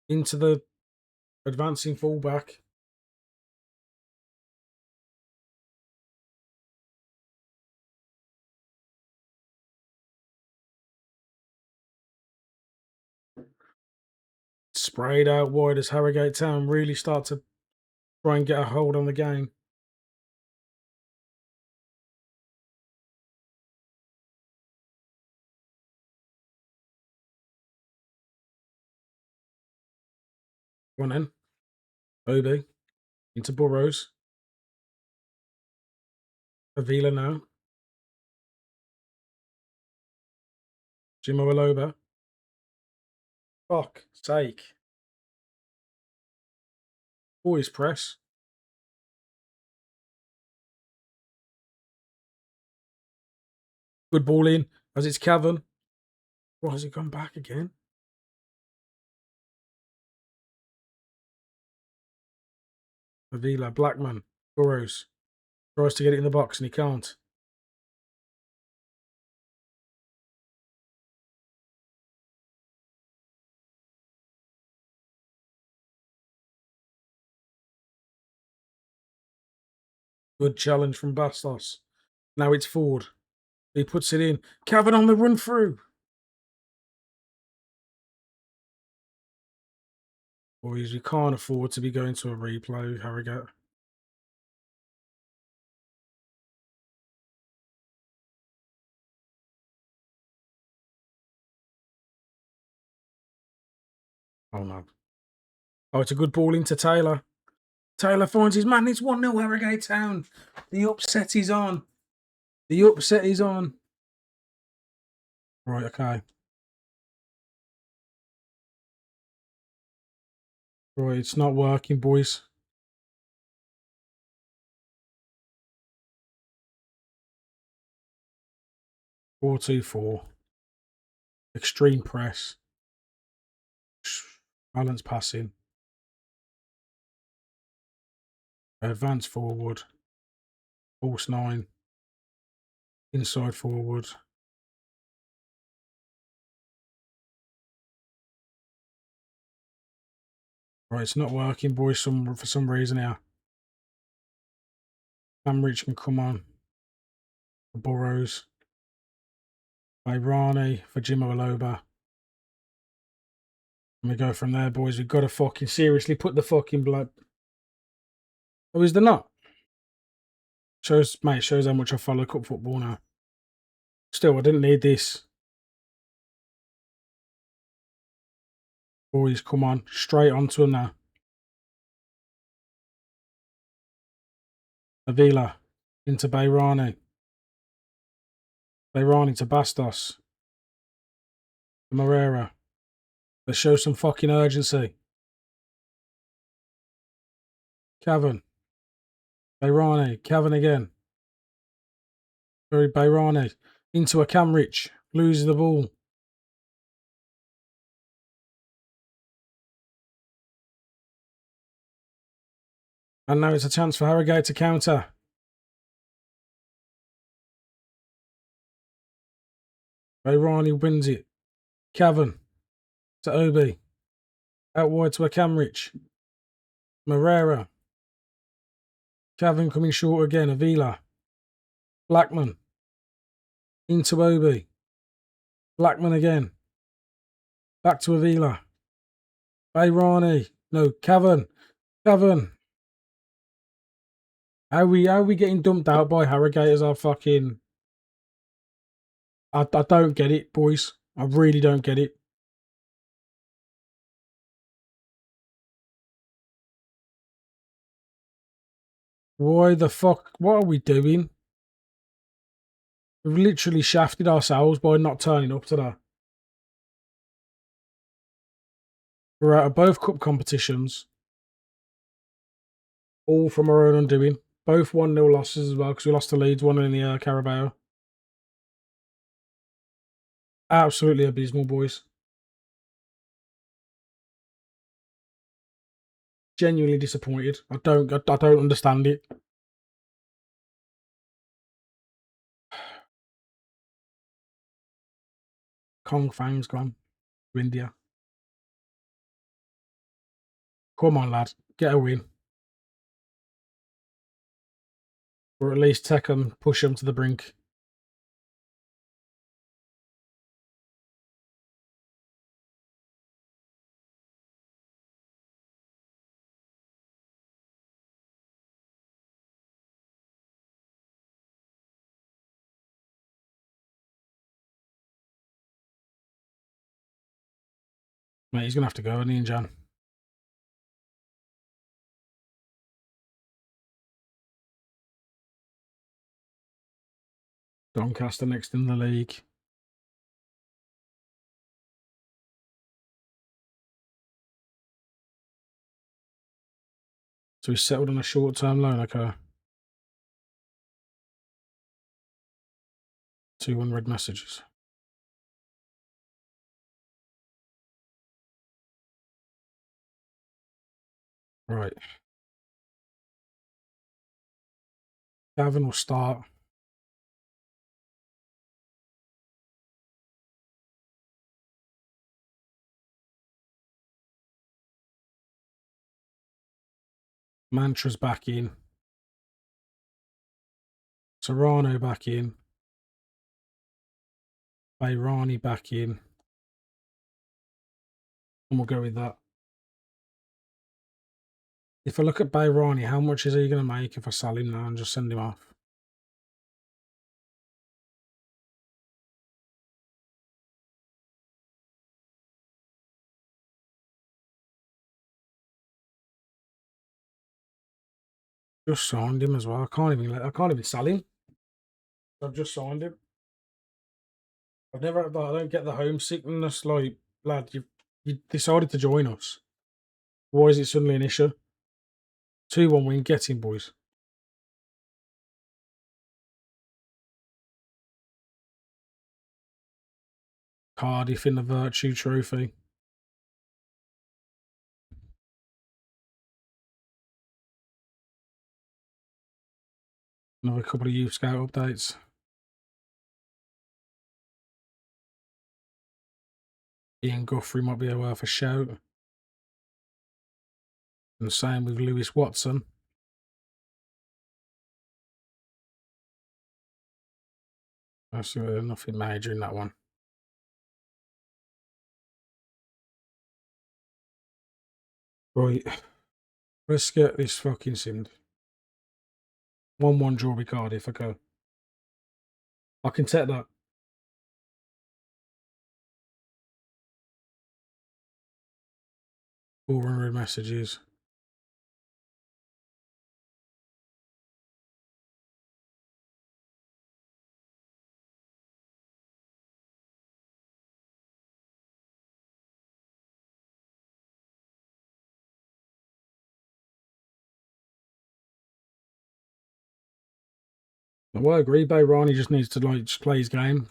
Into the advancing fullback. Sprayed out wide as Harrogate Town really start to try and get a hold on the game. Go on then. Obi. Into Burrows. Avila now. Jimmo Aloba. Fuck sake. Boys press. Good ball in as it's Cavan. What, has he gone back again? Avila, Blackman, Burrows. Tries to get it in the box and he can't. Good challenge from Bastos. Now it's Ford. He puts it in. Cavan on the run through. Boys, we can't afford to be going to a replay, Harrogate. Oh no. Oh, it's a good ball into Taylor. Taylor finds his man. It's 1-0 Harrogate Town. The upset is on. The upset is on. Right, okay. Right, it's not working, boys. Four, 2-4. Extreme press. Balance passing. Advance forward. False 9. Inside forward. Right, it's not working, boys, for some reason here. Camrich can come on. Burrows. Bayrani for Jimo Aloba. And we go from there, boys. We've got to fucking seriously put the fucking blood. Oh, is there not? Shows how much I follow cup football now. Still, I didn't need this. Boys, come on. Straight onto him now. Avila into Bayrani. Bayrani to Bastos. To Moreira. Let's show some fucking urgency. Cavan. Bayrani. Cavan again. Very Bayrani. Into a Camrich. Loses the ball. And now it's a chance for Harrogate to counter. Bayrani wins it. Cavan to Obi. Out wide to a Camrich. Moreira. Cavan coming short again. Avila. Blackman. Into Obi. Blackman again. Back to Avila. Bayrani. No, Cavan. Cavan. How are we getting dumped out by Harrogate as our fucking... I don't get it, boys. I really don't get it. Why the fuck? What are we doing? We've literally shafted ourselves by not turning up today. We're out of both cup competitions. All from our own undoing. Both 1-0 losses as well, because we lost to Leeds 1 in the Carabao. Absolutely abysmal, boys. Genuinely disappointed. I don't understand it. Kong Fang's gone to India. Come on, lad. Get a win. Or at least take them, push them to the brink. Mate, he's going to have to go, isn't he, Jan? Doncaster next in the league. So he's settled on a short-term loan, okay. 2 unread messages. Right. Gavin will start. Mantra's back in. Serrano back in. Bayrani back in. And we'll go with that. If I look at Bayrani, how much is he going to make if I sell him now and just send him off? Just signed him as well. I can't even sell him. I've just signed him. I don't get the homesickness. Like, lad, you decided to join us. Why is it suddenly an issue? 2-1 win. Get him, boys. Cardiff in the Virtue Trophy. Another couple of Youth Scout updates. Ian Guthrie might be worth a shout. And same with Lewis Watson. That's nothing major in that one. Right. Let's get this fucking simmed. 1-1 draw with Cardiff, okay. I can take that. 400 messages. Well, I agree, Bayrani just needs to just play his game.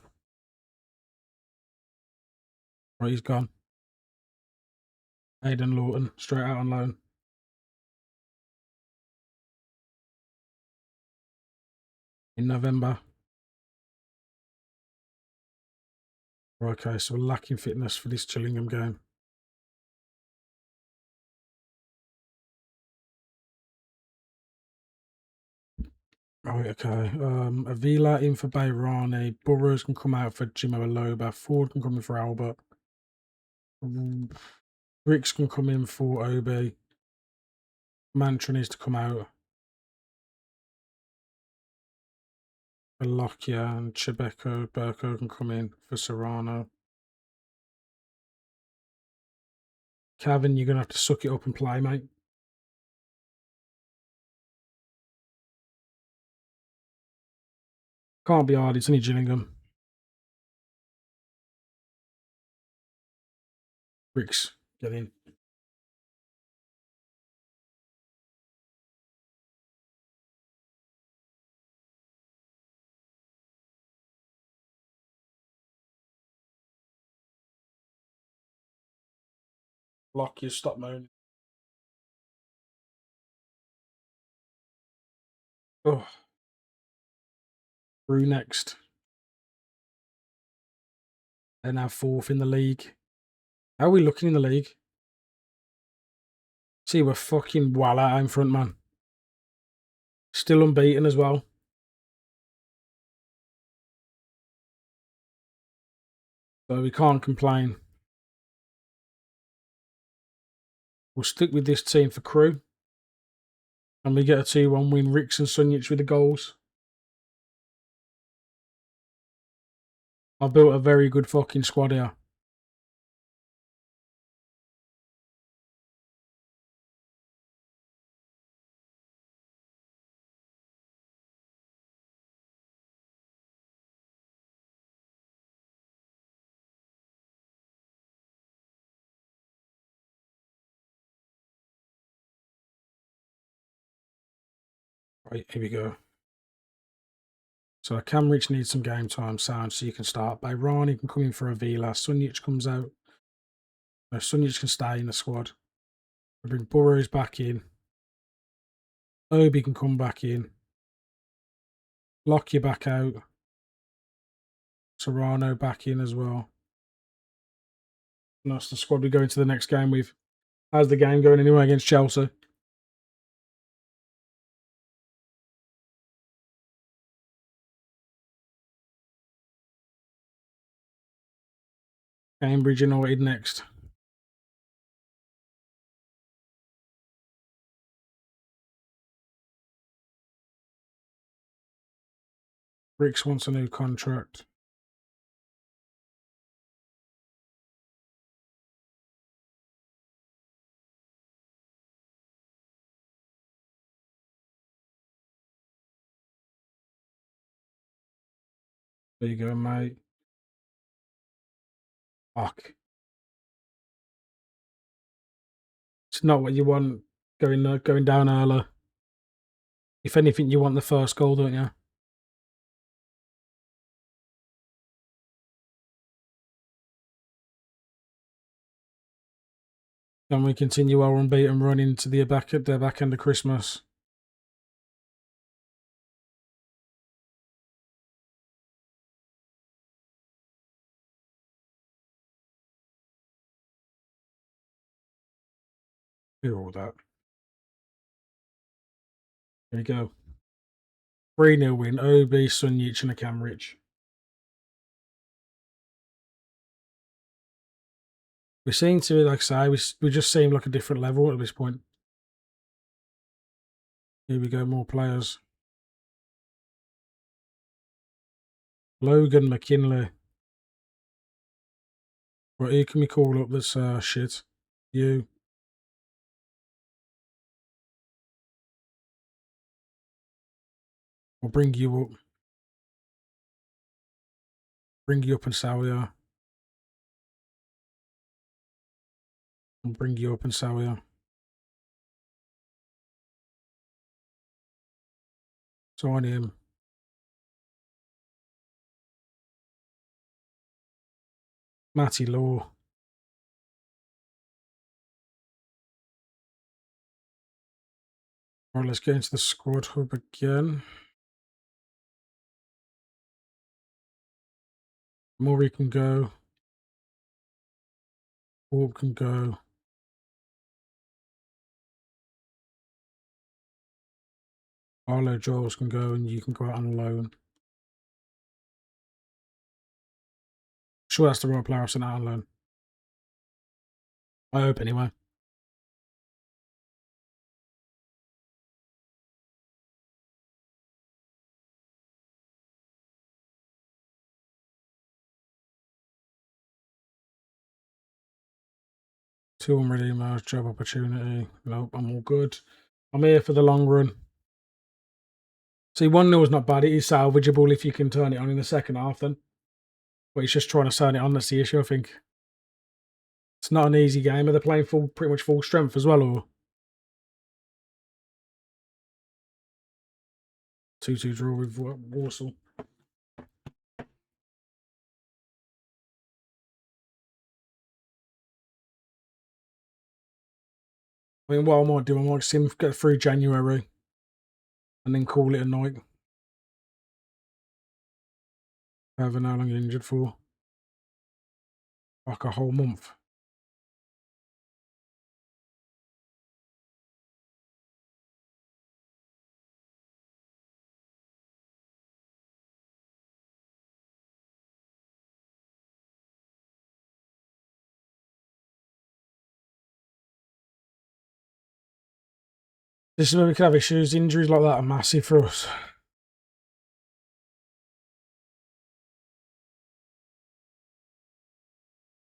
Right, he's gone. Aidan Lawton, straight out on loan. In November. Okay, so we're lacking fitness for this Gillingham game. Right, okay. Avila in for Bayrani. Burrows can come out for Jimo Aloba. Ford can come in for Albert. Ricks can come in for Obi. Mantra needs to come out. Lockyer and Chebeko Burko can come in for Serrano. Kevin, you're going to have to suck it up and play, mate. Can't be hard, it's only Gillingham. Ricks, get in. Lockyer, stop moaning. Oh. Through next. They're now 4th in the league. How are we looking in the league? See, we're fucking well out in front, man. Still unbeaten as well. So we can't complain. We'll stick with this team for crew. And we get a 2-1 win. Ricks and Sunjic with the goals. I've built a very good fucking squad here. Right, here we go. So Camrich needs some game time sound so you can start. Bayrani can come in for Avila. Sunjic comes out. No, Sunjic can stay in the squad. We bring Burrows back in. Obi can come back in. Lockyer back out. Serrano back in as well. And that's the squad we go into the next game with. How's the game going anyway against Chelsea? Cambridge United next. Ricks wants a new contract. There you go, mate. Fuck. It's not what you want going down early. If anything, you want the first goal, don't you? Can we continue our unbeaten run into the back end of Christmas? Hear all that. There you go. 3-0 win. Obi, Sunjic, and a Camrich. We seem to, like I say, we just seem like a different level at this point. Here we go, more players. Logan McKinley. Right, who can we call up this shit? You. We'll bring you up. Bring you up and Sawyer. I'll bring you up and Sawyer. Sign him. Matty Law. Right, let's get into the squad hub again. Murray can go. Orb can go. Arlo Giles can go, and you can go out on loan. Sure, that's the right player I sent out on loan. I hope anyway. Two unread emails, job opportunity. Nope, I'm all good. I'm here for the long run. See, 1-0 is not bad. It is salvageable if you can turn it on in the second half then. But he's just trying to turn it on. That's the issue, I think. It's not an easy game. Are they playing pretty much full strength as well, or 2-2 draw with Warsaw? I mean, what I might do, I might see him get through January and then call it a night. However, how long you're injured for? Like a whole month. This is where we could have issues. Injuries like that are massive for us.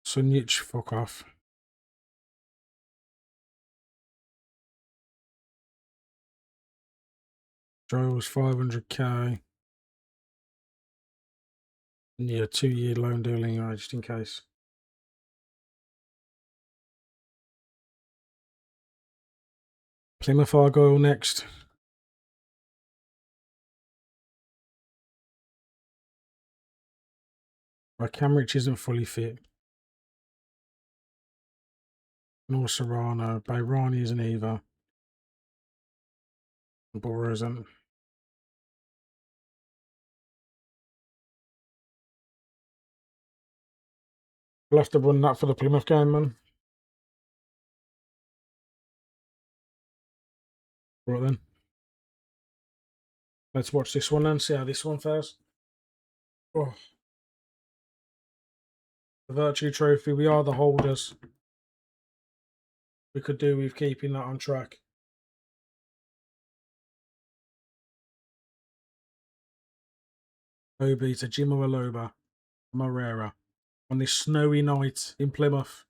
Sunjic, fuck off. Giles, 500k. And yeah, 2-year loan deal anyway, just in case. Plymouth Argyle next. Right, Camrich isn't fully fit. Nor Serrano. Bayrani isn't either. Bora isn't. We'll have to run that for the Plymouth game, man. Right then. Let's watch this one and see how this one fares. Oh. The Virtue Trophy, we are the holders. We could do with keeping that on track. Obi to Jimo Aloba, Morera on this snowy night in Plymouth.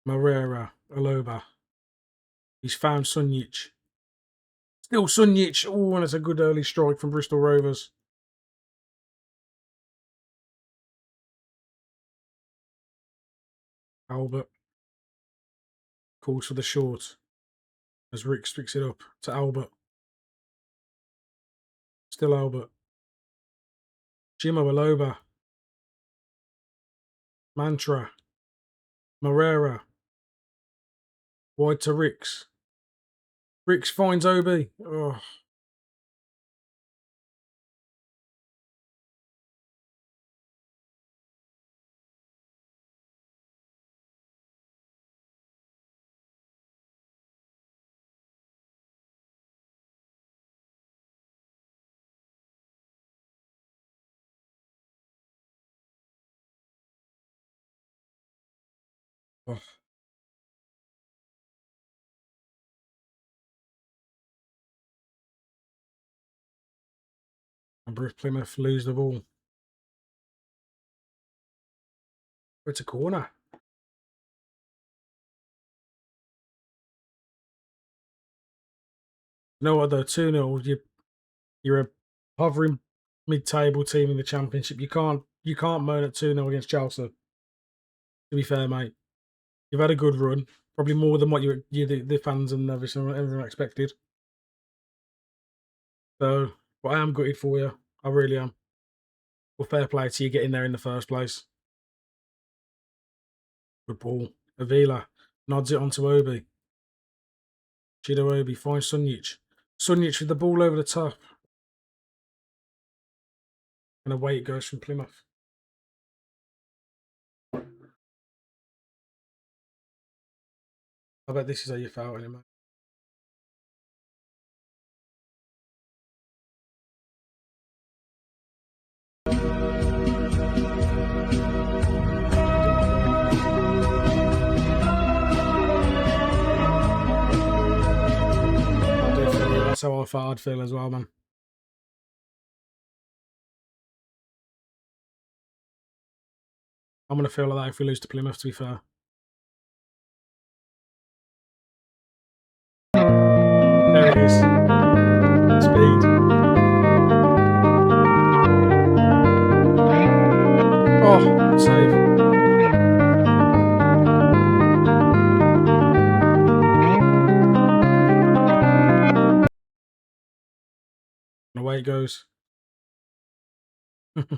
Morera, Aloba. He's found Sunjic. Still Sunjic. Oh, and it's a good early strike from Bristol Rovers. Albert calls for the short as Rick picks it up to Albert. Still Albert. Jimo Aloba. Mantra. Morera. Wide to Ricks. Ricks finds Obi. Oh. Oh. And if Plymouth lose the ball. It's a corner. No other 2-0. You're a hovering mid-table team in the championship. You can't moan at 2-0 against Chelsea. To be fair, mate, you've had a good run, probably more than what the fans and everyone expected. So, but I am gutted for you. I really am. Well, fair play to you getting there in the first place. Good ball. Avila nods it onto Obi. Chido Obi finds Sunjic. Sunjic with the ball over the top. And away it goes from Plymouth. I bet this is how you felt anyway. That's how I thought I'd feel as well, man. I'm going to feel like that if we lose to Plymouth, to be fair. There it is. Speed. Oh, save. And away it goes. It's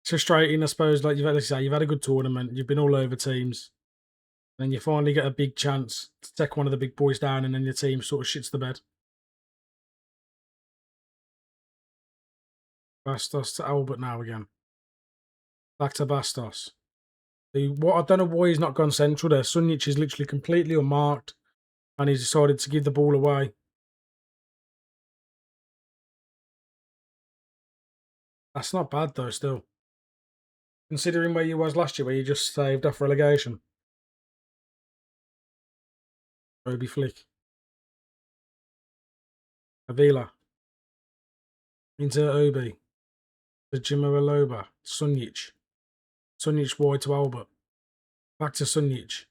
frustrating, I suppose. Like you've had a good tournament. You've been all over teams. Then you finally get a big chance to take one of the big boys down, and then your team sort of shits the bed. Bastos to Albert now again. Back to Bastos. What I don't know why he's not gone central there. Sunjic is literally completely unmarked, and he's decided to give the ball away. That's not bad though. Still, considering where you was last year, where you just saved off relegation. Obi flick. Avila into Obi. To Jimmeraloba. Sunjic. Sunjic wide to Albert. Back to Sunjic.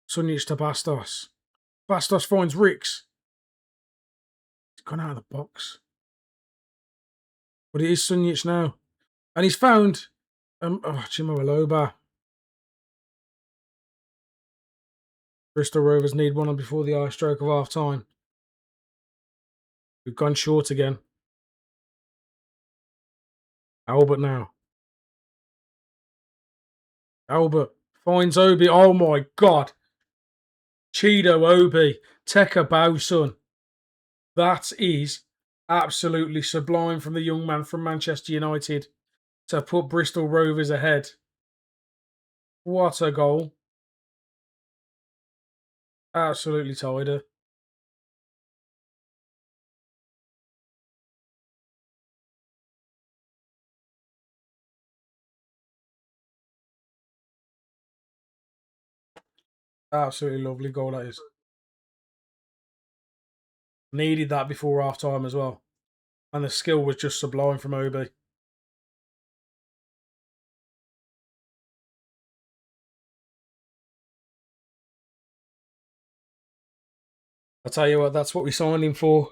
Sunjic to Bastos. Bastos finds Ricks. He's gone out of the box. But it is Sunjic now. And he's found Jimmeraloba. Bristol Rovers need one on before the eye stroke of half time. We've gone short again. Albert now. Albert finds Obi. Oh my god. Chido Obi. Teka Bowson. That is absolutely sublime from the young man from Manchester United to put Bristol Rovers ahead. What a goal. Absolutely tidy. Absolutely lovely goal that is. Needed that before half time as well. And the skill was just sublime from Obi. I tell you what, that's what we signed him for.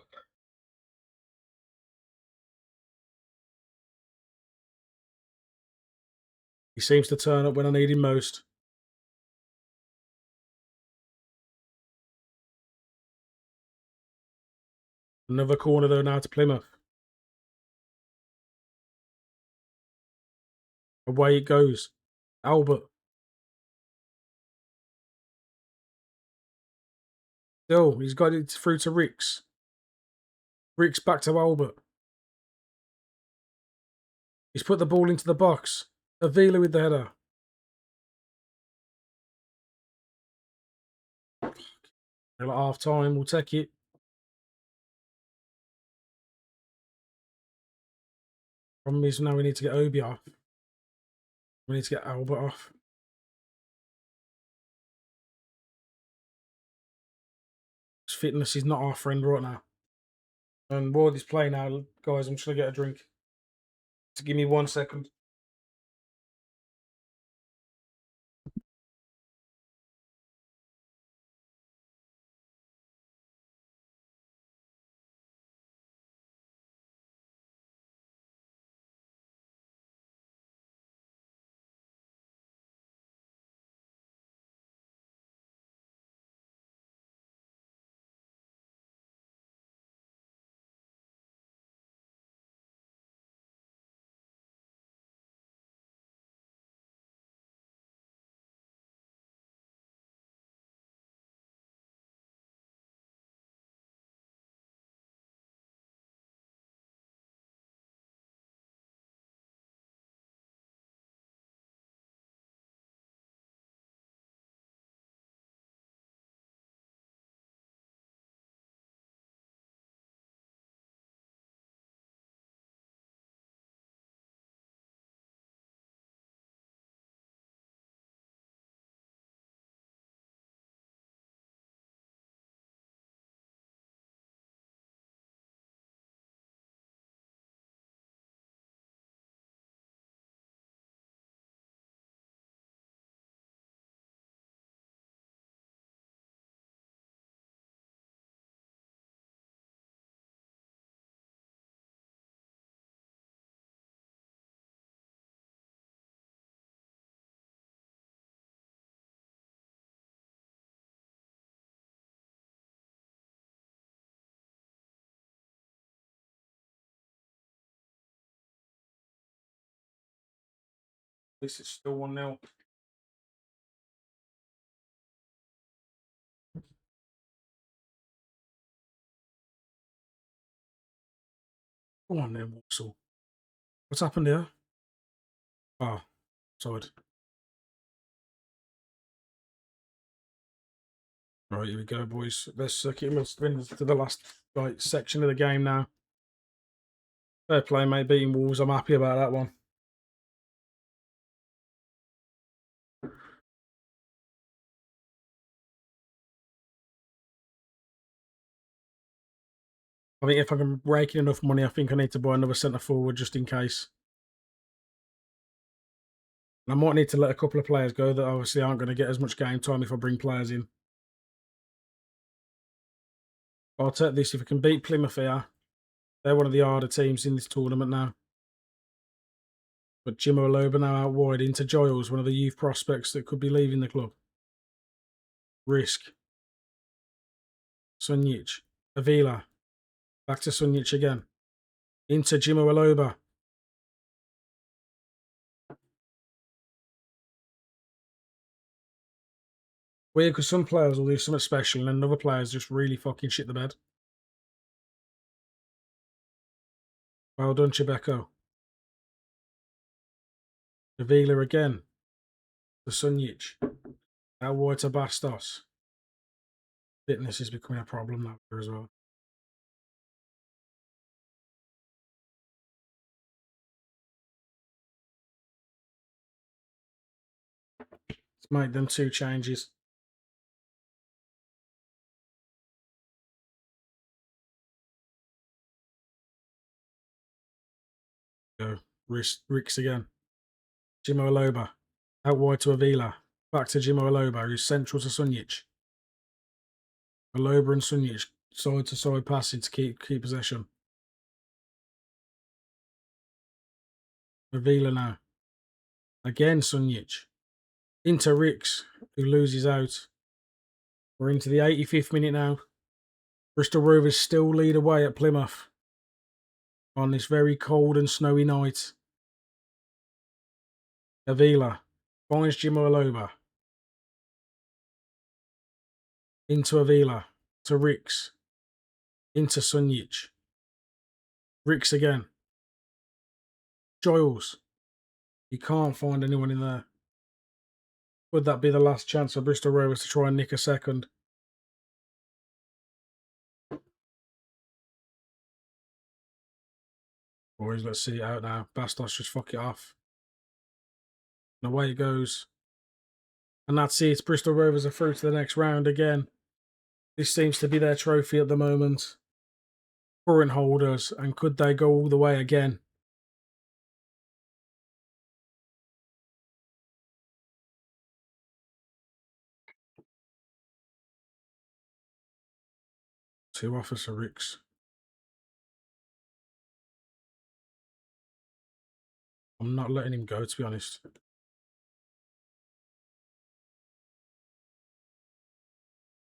He seems to turn up when I need him most. Another corner though now to Plymouth. Away it goes. Albert. Still, he's got it through to Ricks. Ricks back to Albert. He's put the ball into the box. Avila with the header. At half time, we'll take it. Problem is now we need to get Obi off. We need to get Albert off. fitness is not our friend right now. And while this play now, guys, I'm just gonna get a drink. Just give me 1 second. This is still 1-0. Come on then, Vauxhall. What's happened here? Oh, side. Right, here we go, boys. Let's keep moving to the last section of the game now. Fair play, mate. Beating Wolves. I'm happy about that one. I think if I can rake in enough money, I think I need to buy another centre forward just in case. And I might need to let a couple of players go that obviously aren't going to get as much game time if I bring players in. I'll take this if we can beat Plymouth here. They're one of the harder teams in this tournament now. But Jimmo Aloba now out wide into Giles, one of the youth prospects that could be leaving the club. Risk. Sunjic. Avila. Back to Sunjic again. Into Jimmo Aloba. Weird because some players will do something special and other players just really fucking shit the bed. Well done, Chebeko. Avila again. The Sunjic. Out wide to Bastos. Fitness is becoming a problem now as well. Let's make them 2 changes. Go. Ricks again. Jimmo Aloba. Out wide to Avila. Back to Jimmo Aloba, who's central to Sunjic. Aloba and Sunjic side to side passing to keep possession. Avila now. Again Sunjic. Into Ricks, who loses out. We're into the 85th minute now. Bristol Rovers still lead away at Plymouth on this very cold and snowy night. Avila finds Jimmo Aloba. Into Avila. To Ricks. Into Sunjic. Ricks again. Giles. You can't find anyone in there. Would that be the last chance for Bristol Rovers to try and nick a second? Boys, let's see it out now. Bastos just fuck it off. And away it goes. And that's it. Bristol Rovers are through to the next round again. This seems to be their trophy at the moment. Current holders, and could they go all the way again? Two Officer Ricks. I'm not letting him go, to be honest.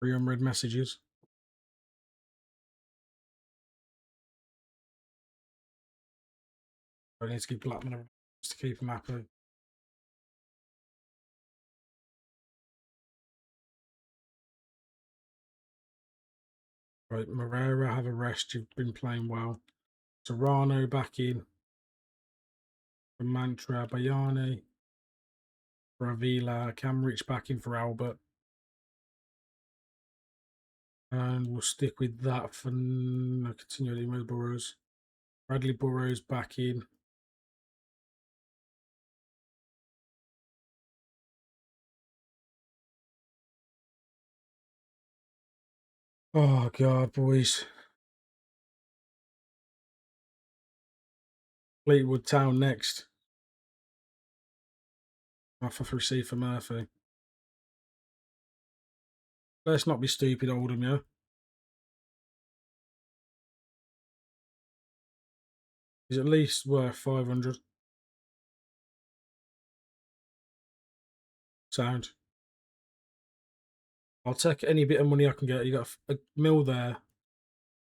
3 unread messages. I need to give Blackman a to keep him happy. Right, Moreira, have a rest. You've been playing well. Serrano back in. For Mantra, Bayani. For Avila. Camrich back in for Albert. And we'll stick with that for continuing with Burrows. Bradley Burrows back in. Oh, God, boys. Fleetwood Town next. Offer for receive for Murphy. Let's not be stupid, Oldham, yeah? He's at least worth 500. Sound. I'll take any bit of money I can get. You got a mill there.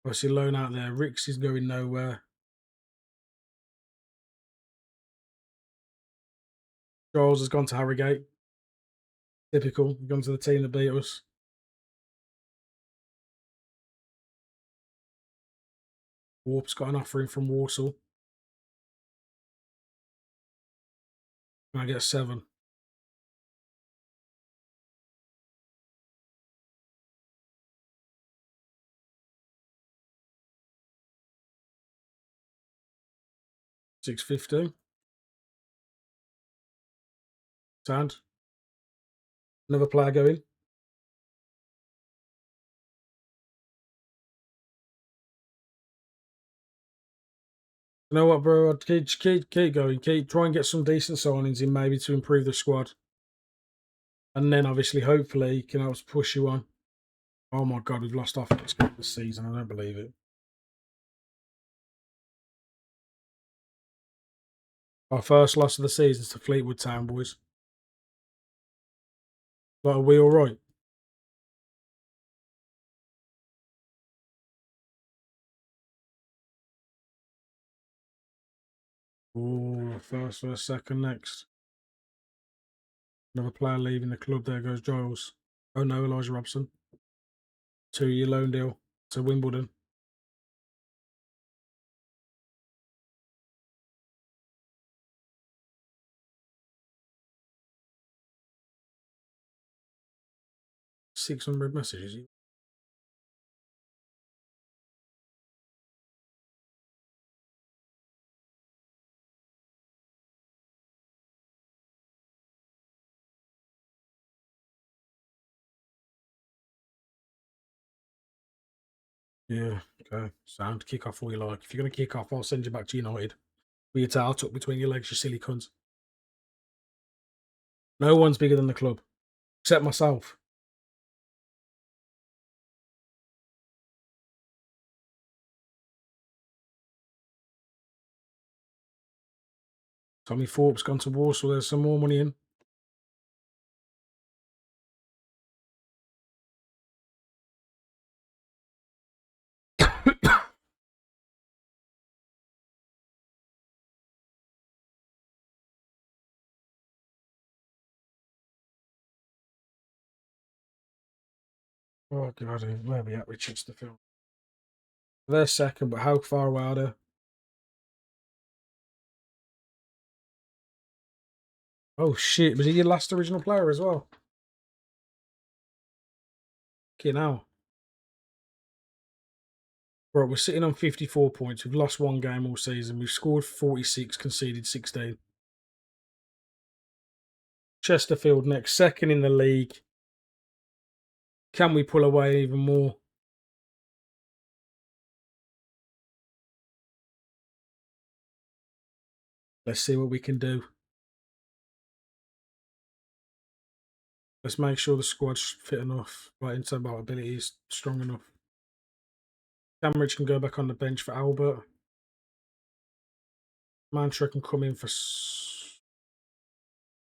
Obviously, loan out there. Ricks is going nowhere. Charles has gone to Harrogate. Typical. He's gone to the team that beat us. Warp's got an offering from Walsall. Can I get 7? £650. Sound. Another player going. You know what, bro? I'd keep going. Try and get some decent signings in, maybe to improve the squad. And then, obviously, hopefully, can help us push you on. Oh my God, we've lost our first game this season. I don't believe it. Our first loss of the season is to Fleetwood Town, boys. But are we all right? Oh, first, second, next. Another player leaving the club. There goes Giles. Oh no, Elijah Robson. 2-year loan deal to Wimbledon. $600 messages. Yeah, okay. Sound. Kick off all you like. If you're going to kick off, I'll send you back to United. With your tail tucked between your legs, you silly cunt. No one's bigger than the club. Except myself. Tommy Thorpe's gone to Warsaw. There's some more money in. Oh, God. Where are we at with Chesterfield? They're second, but how far away are they? Oh, shit. Was he your last original player as well? Okay, now. Right, we're sitting on 54 points. We've lost 1 game all season. We've scored 46, conceded 16. Chesterfield next, second in the league. Can we pull away even more? Let's see what we can do. Let's make sure the squad's fit enough, right, in terms of our abilities, strong enough. Cambridge can go back on the bench for Albert. Mantra can come in for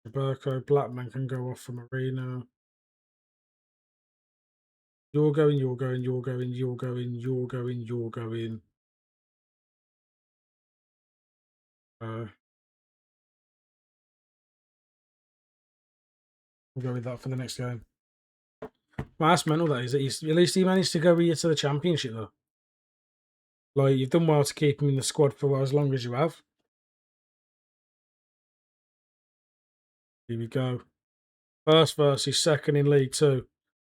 Roberto. Blackman can go off for Marino. You're going, you're going, you're going, you're going, you're going, you're going. We'll go with that for the next game. Well, that's mental, that is. At least he managed to go here to the championship, though. Like, you've done well to keep him in the squad for as long as you have. Here we go. First versus second in League Two.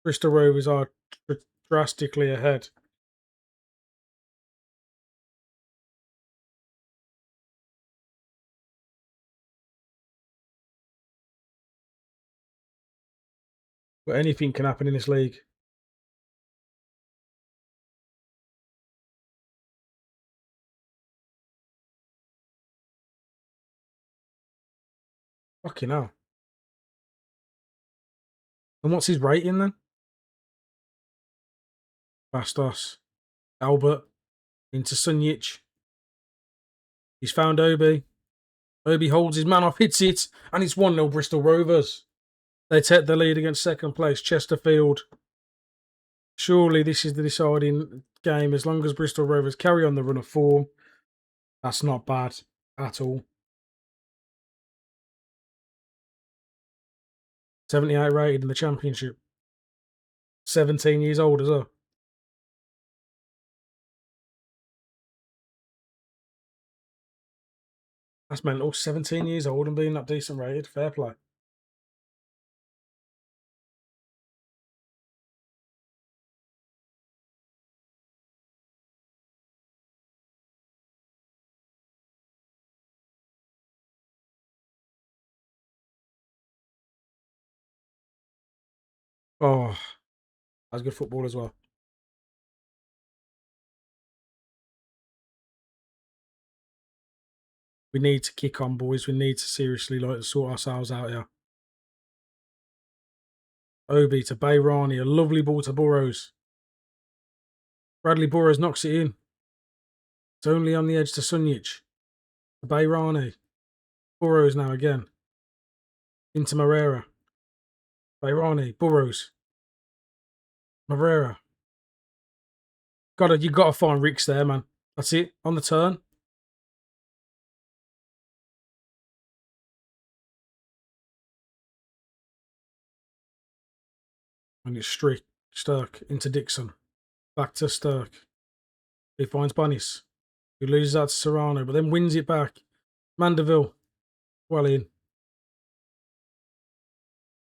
Bristol Rovers are drastically ahead. But anything can happen in this league. Fucking hell. And what's his rating then? Bastos. Albert. Into Sunjic. He's found Obi. Obi holds his man off, hits it, and it's 1-0 Bristol Rovers. They take the lead against second place, Chesterfield. Surely this is the deciding game. As long as Bristol Rovers carry on the run of form, that's not bad at all. 78 rated in the championship. 17 years old as well. That's mental. 17 years old and being that decent rated. Fair play. Oh, that's good football as well. We need to kick on, boys. We need to seriously sort ourselves out here. Obi to Bayrani. A lovely ball to Burrows. Bradley Burrows knocks it in. It's only on the edge to Sunjic. To Bayrani. Burrows now again. Into Moreira. Bayrani. Burrows. Moreira. You gotta find Ricks there, man. That's it. On the turn. And it's Sturk into Dixon. Back to Sturk. He finds Bunnies. Who loses out to Serrano, but then wins it back. Mandeville. Well in.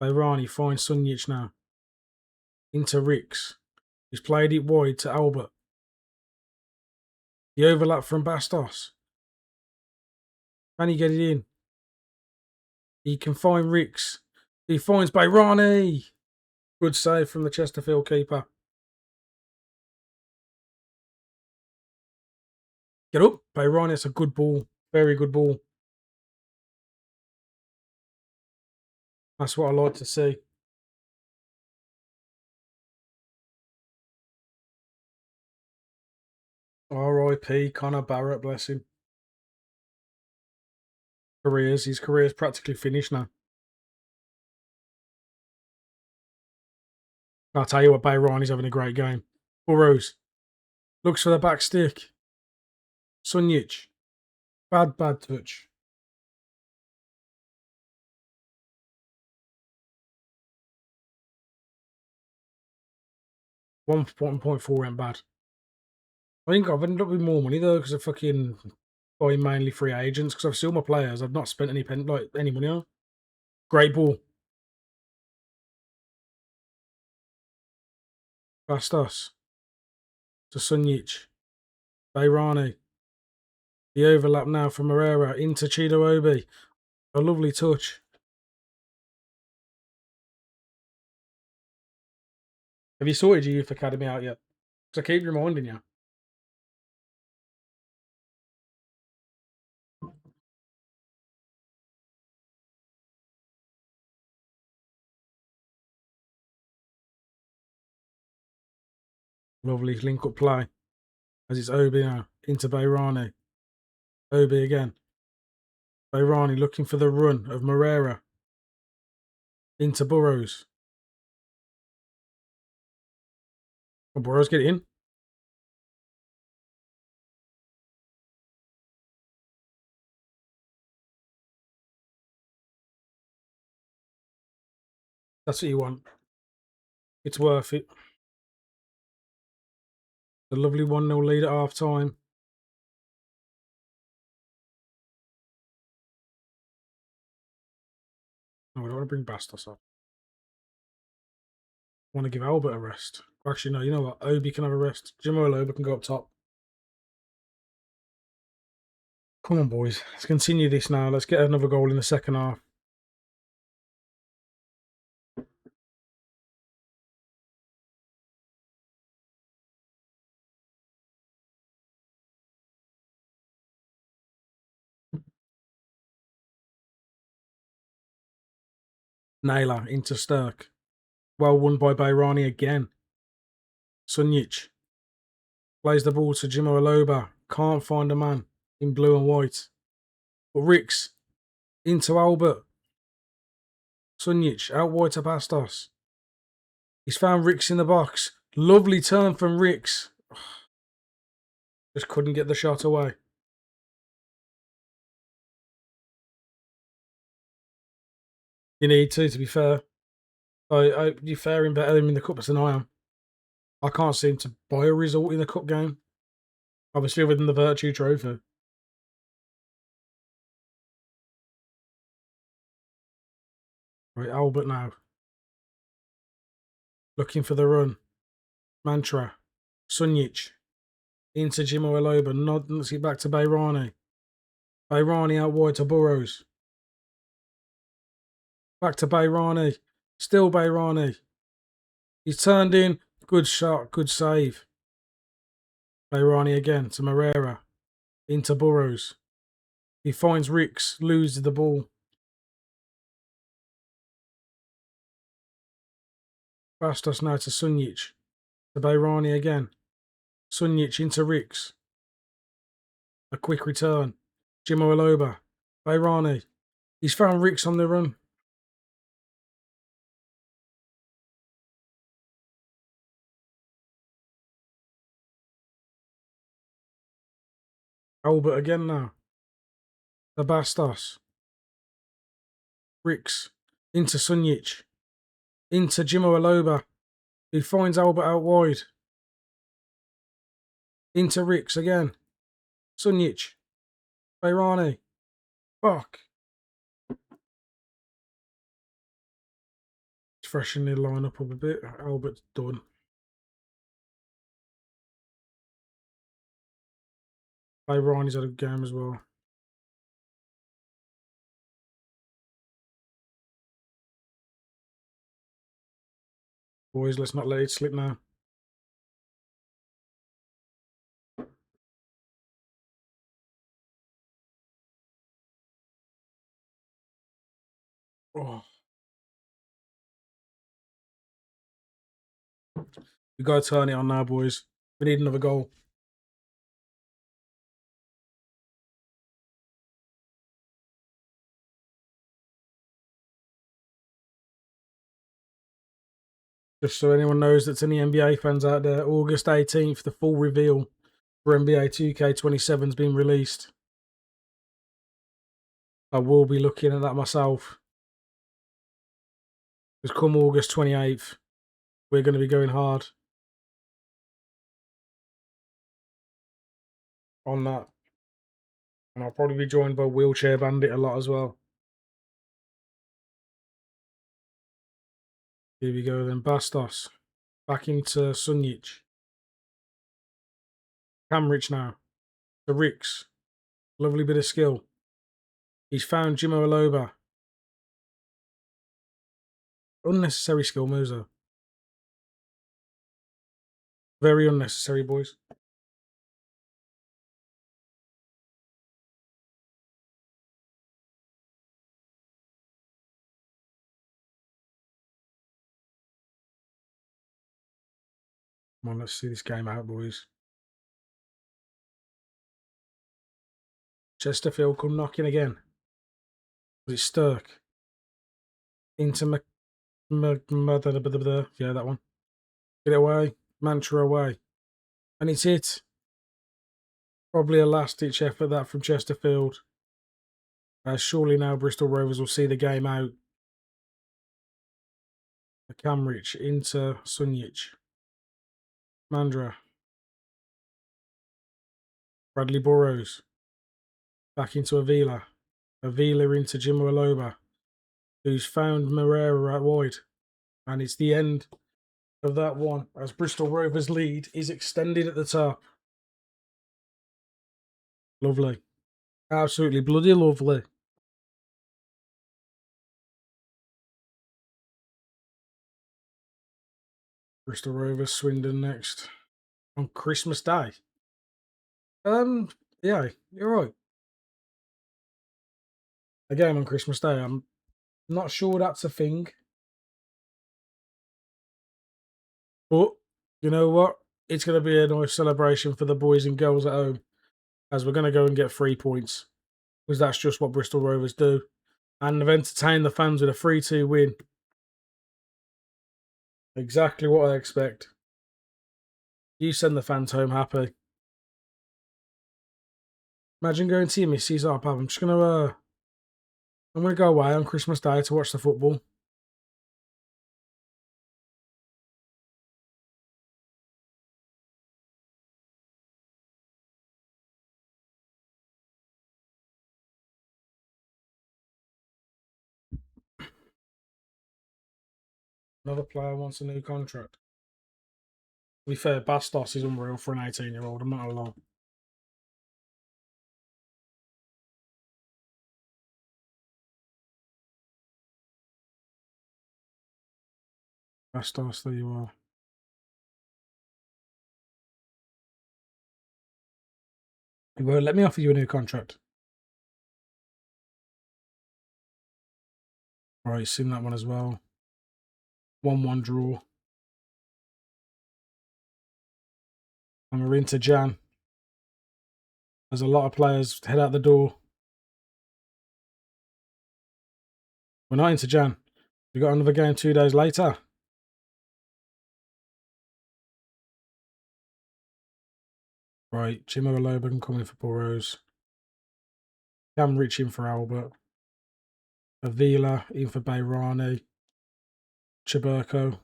Bayrani finds Sunjic now. Into Ricks. He's played it wide to Albert. The overlap from Bastos. Can he get it in? He can find Ricks. He finds Bayrani. Good save from the Chesterfield keeper. Get up, Bayrani. It's a good ball. Very good ball. That's what I like to see. R.I.P. Connor Barrett, bless him. His career's practically finished now. I'll tell you what, Bayrani's having a great game. Burrows looks for the back stick. Sunjic. Bad touch. $1.4 went bad. I think I've ended up with more money though because of fucking buying mainly free agents because I've still my players. I've not spent any money on. Great ball. Bastos. To Sunjic. Bayrani. The overlap now from Moreira into Chido Obi. A lovely touch. Have you sorted your youth academy out yet? Because I keep reminding you. Lovely link up play. As it's Obi now. Into Bayrani. Obi again. Bayrani looking for the run of Moreira. Into Burrows. Oh, Burrows, get it in. That's what you want. It's worth it. The lovely 1-0 lead at half time. No, I don't want to bring Bastos up. I want to give Albert a rest. Actually, no, you know what? Obi can have a rest. Jimo Aloba can go up top. Come on, boys. Let's continue this now. Let's get another goal in the second half. Naylor into Sturk. Well won by Bayrani again. Sunjic plays the ball to Jimo Aloba. Can't find a man in blue and white. But Ricks into Albert. Sunjic out wide to Bastos. He's found Ricks in the box. Lovely turn from Ricks. Just couldn't get the shot away. You need to be fair. You're faring better in the cups than I am. I can't seem to buy a result in the cup game. Obviously, other than the Virtue Trophy. Right, Albert now. Looking for the run. Mantra. Sunjic. Into Jimo Aloba. Let's get back to Bayrani. Bayrani out wide to Burrows. Back to Bayrani. Still Bayrani. He's turned in. Good shot. Good save. Bayrani again to Moreira. Into Burrows. He finds Ricks. Loses the ball. Bastos now to Sunjic. To Bayrani again. Sunjic into Ricks. A quick return. Jimo Aloba. Bayrani. He's found Ricks on the run. Albert again now. The Bastos. Ricks. Into Sunjic. Into Jimo Aloba. He finds Albert out wide. Into Ricks again. Sunjic. Bayrani. Fuck. Freshen the lineup up a bit. Albert's done. Bayrani's had a game as well. Boys, let's not let it slip now. Oh. We got to turn it on now, boys. We need another goal. Just so anyone knows that's any NBA fans out there, August 18th, the full reveal for NBA 2K27 has been released. I will be looking at that myself. Because come August 28th, we're going to be going hard on that. And I'll probably be joined by Wheelchair Bandit a lot as well. Here we go then. Bastos. Back into Sunjic. Camrich now. To Ricks. Lovely bit of skill. He's found Jimo Aloba. Unnecessary skill moves though. Very unnecessary, boys. Come on, let's see this game out, boys. Chesterfield come knocking again. Was it Stirk? Into yeah, that one. Get it away. Mantra away. And it's it. Probably a last-ditch effort, that from Chesterfield. Surely now Bristol Rovers will see the game out. Camrich into Sunjic. Mandra. Bradley Burrows. Back into Avila. Avila into Jimmo Aloba, who's found Moreira out wide. And it's the end of that one, as Bristol Rovers' lead is extended at the top. Lovely. Absolutely bloody lovely. Bristol Rovers, Swindon next. On Christmas Day. Yeah, you're right. Again on Christmas Day. I'm not sure that's a thing. But you know what? It's going to be a nice celebration for the boys and girls at home, as we're going to go and get 3 points, because that's just what Bristol Rovers do. And they've entertained the fans with a 3-2 win. Exactly what I expect. You send the fans home happy. Imagine going to your missus. Oh, Pab, I'm gonna go away on Christmas Day to watch the football. Another player wants a new contract. To be fair, Bastos is unreal for an 18-year-old. I'm not gonna lie. Bastos, there you are. Well, let me offer you a new contract. Right, seen that one as well. 1-1 draw. And we're into Jan. There's a lot of players head out the door. We're not into Jan. We got another game 2 days later. Right, Jimmo Aloban coming for Burrows. Cam reaching for Albert. Avila in for Bayrani. Chaburko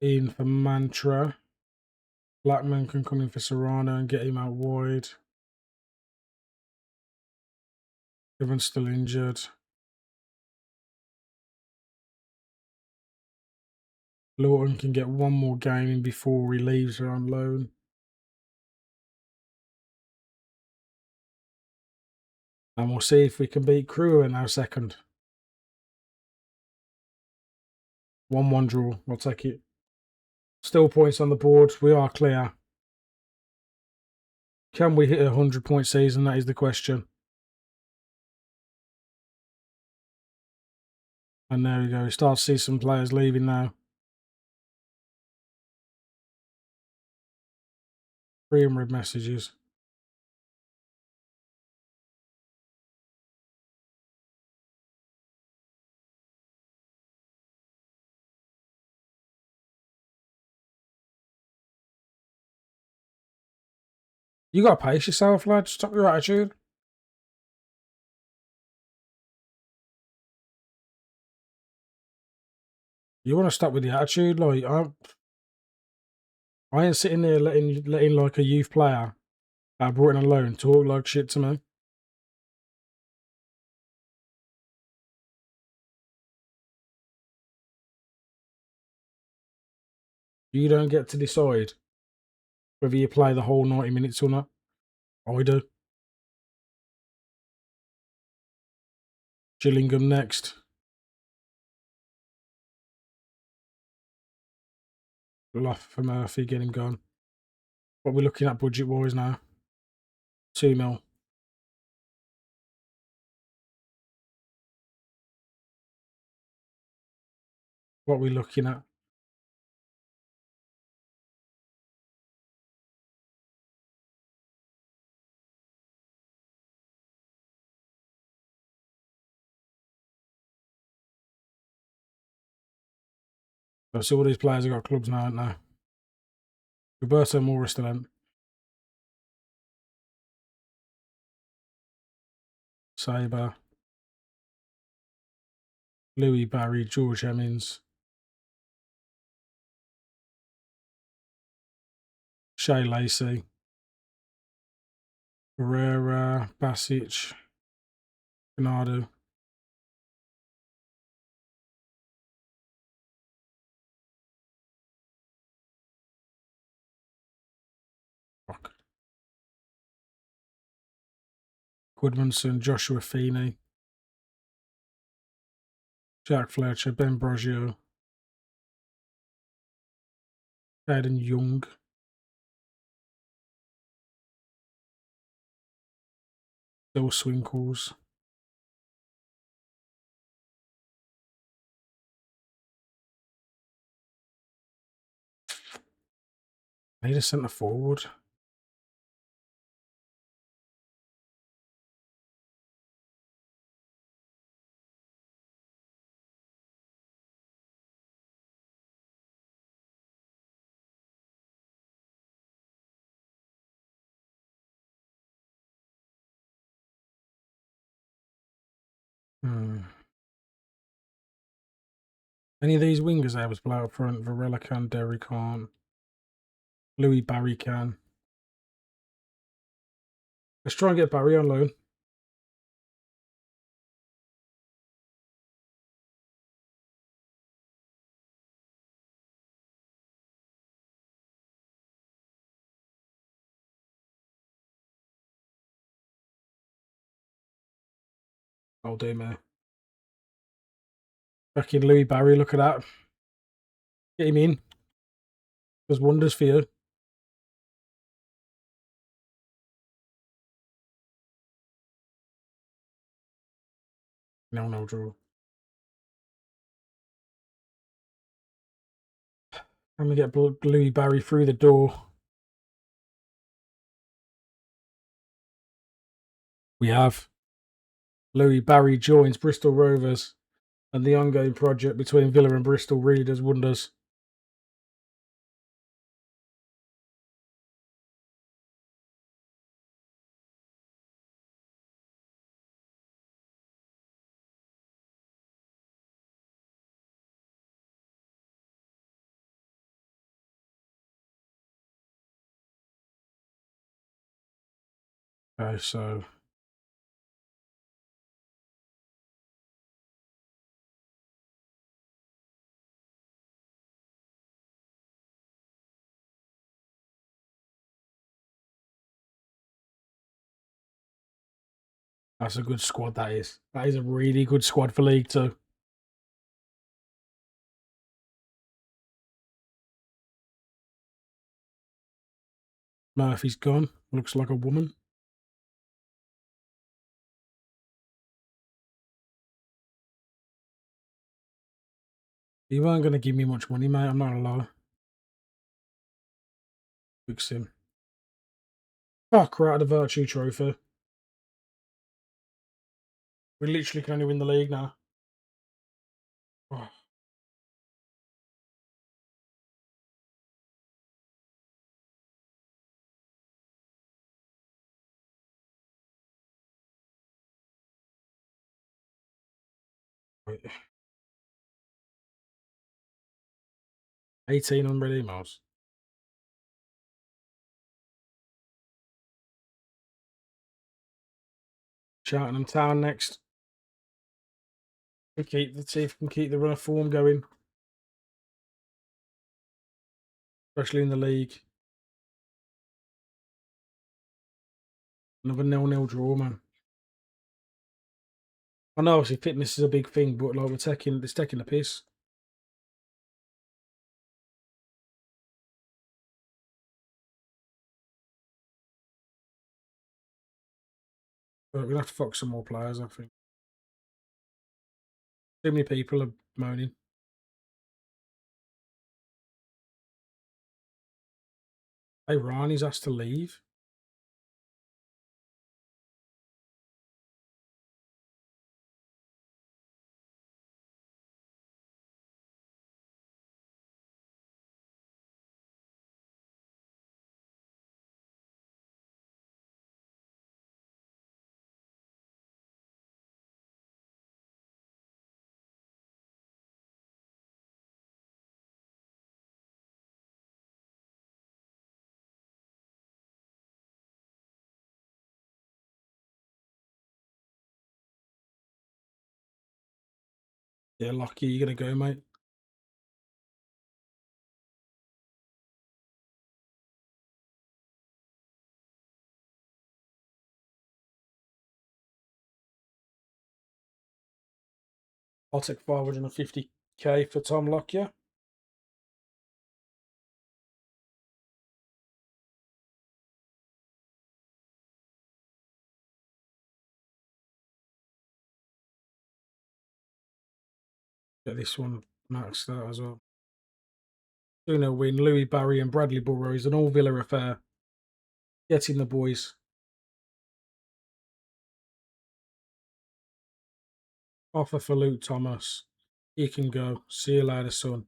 in for Mantra. Blackman can come in for Serrano and get him out wide. Everyone's still injured. Lawton can get one more game in before he leaves her on loan. And we'll see if we can beat Crewe in our second. 1-1 draw. We'll take it. Still points on the board. We are clear. Can we hit a 100-point season? That is the question. And there we go. We start to see some players leaving now. 300 messages. You got to pace yourself, lad. Stop your attitude. You want to stop with the attitude, like I ain't sitting there letting like a youth player I brought in alone talk like shit to me. You don't get to decide whether you play the whole 90 minutes or not. I do. Gillingham next. Luff for Murphy, get him gone. What we're looking at budget-wise now? 2 mil. What we're looking at? So all these players have got clubs now, haven't they? Roberto Moura still in. Saber. Louis Barry, George Hemmings. Shea Lacey. Herrera, Basic. Bernardo. Fuck. Goodmanson, Joshua Feeney. Jack Fletcher, Ben Brogio. Aiden Young. Bill Swinkles. I need a centre forward. Any of these wingers able to play up front? Varela can, Derry can't. Louis Barry can. Let's try and get Barry on loan. I'll do, mate. Fucking Louis Barry, look at that. Get him in. Does wonders for you. No draw. Can we get Louis Barry through the door? We have. Louis Barry joins Bristol Rovers, and the ongoing project between Villa and Bristol really does wonders. Okay, so that's a good squad, that is. That is a really good squad for League Two. Murphy's gone. Looks like a woman. You weren't going to give me much money, mate. I'm not going to lie. Big sim. Fuck, we're out of the Virtue Trophy. We literally can only win the league now. Oh. Wait. 1,800 emails. Cheltenham Town next. We keep the see if we can keep the run of form going. Especially in the league. Another 0-0 draw, man. I know obviously fitness is a big thing, but like it's taking the piss. But we're gonna have to fuck some more players, I think. Too many people are moaning. Hey, Ronnie's asked to leave. Yeah, Lockie, you gonna go, mate? I'll take 550k for Tom Lockyer. Get this one maxed out as well. 2-0 win. Louis Barry and Bradley Burrows, an all Villa affair. Getting the boys. Offer for Luke Thomas. He can go. See you later, son.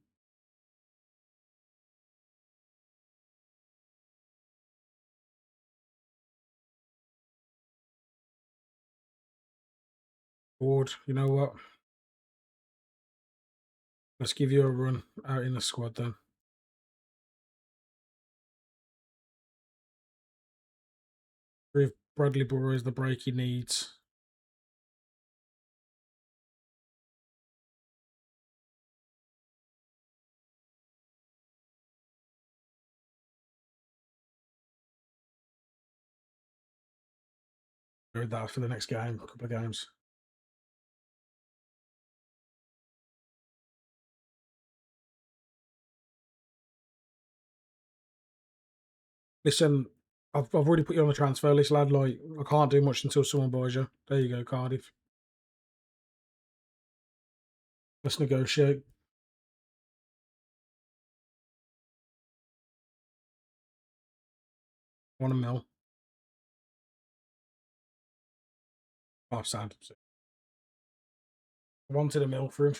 Bored. You know what? Let's give you a run out in the squad then. Give Bradley Burrows the break he needs. Go that for the next game, a couple of games. Listen, I've already put you on the transfer list, lad. Like, I can't do much until someone buys you. There you go, Cardiff. Let's negotiate. I want a mil. Oh, sad. I wanted a mil for him.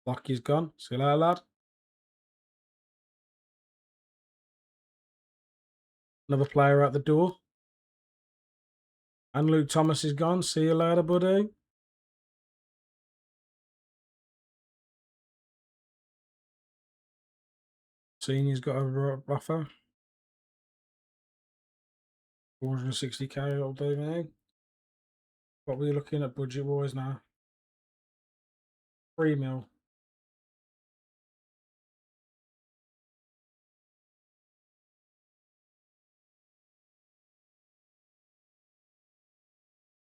Lockie's gone. See you later, lad. Another player out the door. And Luke Thomas is gone. See you later, buddy. Senior's got a offer. 460k all day, mate. What were you looking at budget wise now? 3 mil.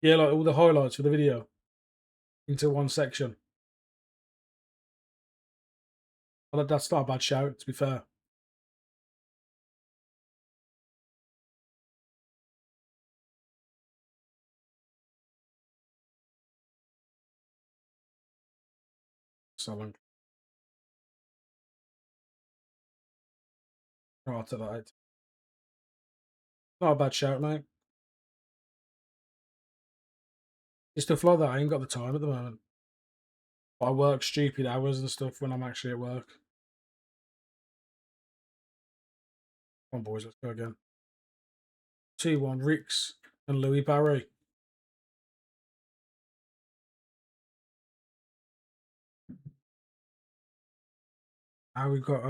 Yeah, like all the highlights for the video into one section. Well, that's not a bad shout, to be fair. So right to that. Not a bad shout, mate. It's stuff like that. I ain't got the time at the moment. I work stupid hours and stuff when I'm actually at work. Come on, boys, let's go again. 2-1, Ricks and Louis Barry. Now we've got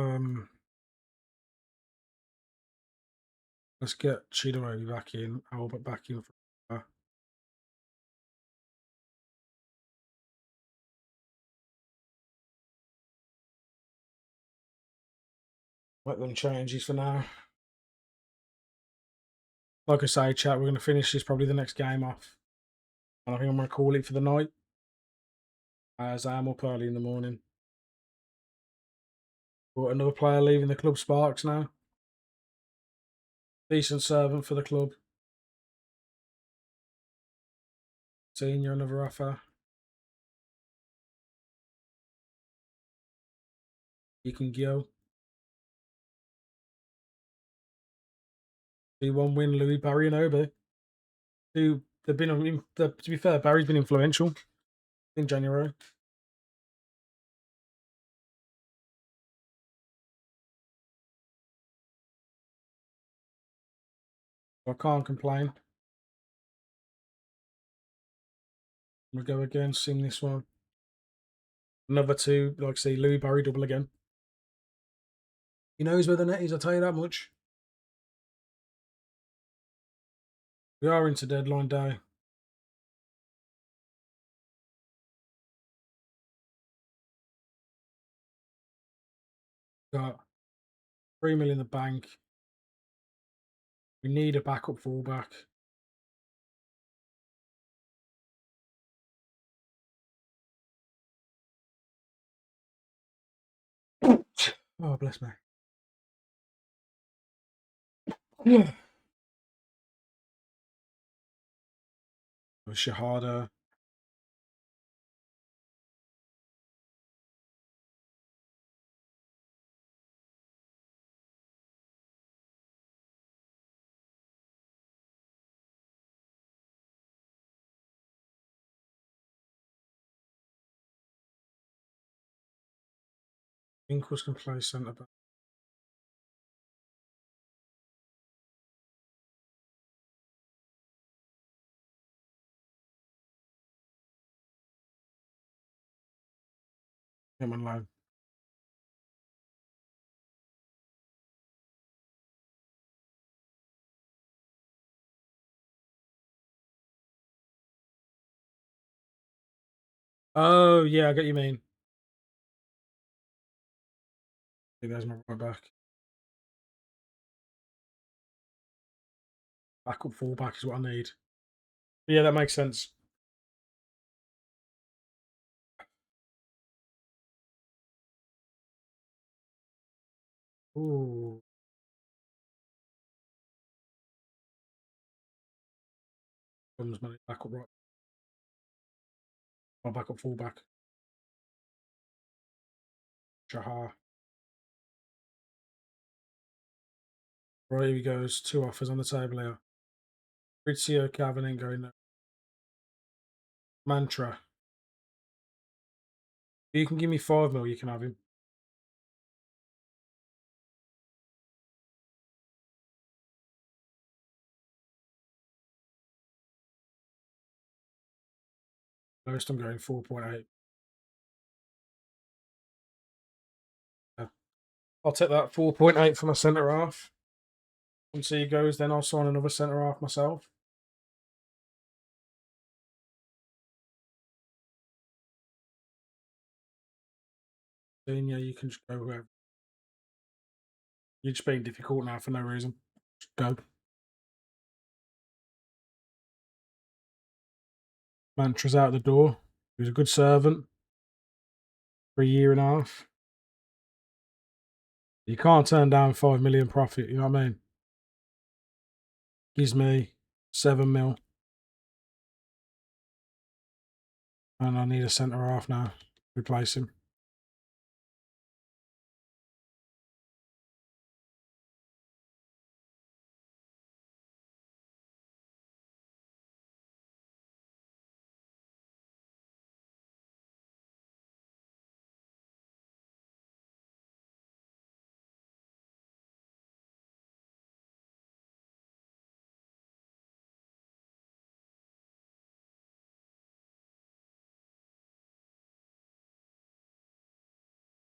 let's get Chido back in. Albert back in for let them changes for now. Like I say, chat, we're going to finish this probably the next game off. And I think I'm going to call it for the night. As I am up early in the morning. Or another player leaving the club, Sparks now. Decent servant for the club. Senior, another offer. You can go. D1 win, Louis, Barry, and Obi. To be fair, Barry's been influential in January. I can't complain. We'll go again, sing this one. Another two, like I say, Louis Barry double again. He knows where the net is, I'll tell you that much. We are into deadline day. Got 3 million in the bank. We need a backup fullback. Oh, bless me. Yeah. Shahada. Inkles can play centre back. Him on loan. Oh, yeah, I get what you mean. I think there's my right back. Backup fullback is what I need. Yeah, that makes sense. Ooh. Comes money. Backup right. Or backup fullback. Shahar. Right, here he goes. 2 offers on the table here. Ritzio, Cavan ain't going there. Mantra. You can give me 5 mil, you can have him. Lowest I'm going 4.8. Yeah. I'll take that 4.8 for my centre half. Once he goes, then I'll sign another centre half myself. Then yeah, you can just go whoever. You're just being difficult now for no reason. Just go. Mantra's out the door. He was a good servant for a year and a half. You can't turn down 5 million profit, you know what I mean? Gives me 7 mil. And I need a centre half now. Replace him.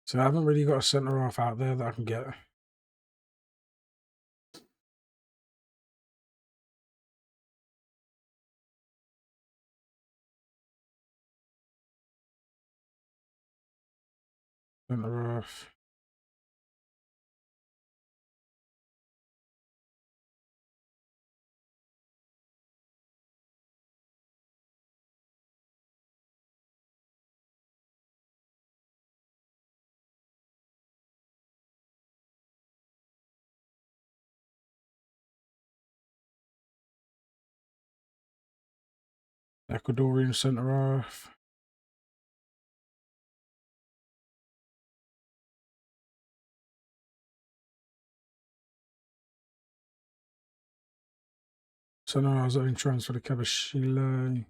So I haven't really got a centre half out there that I can get. Centre half. Ecuadorian centre half. Centre halves have been transferred to Kabashile.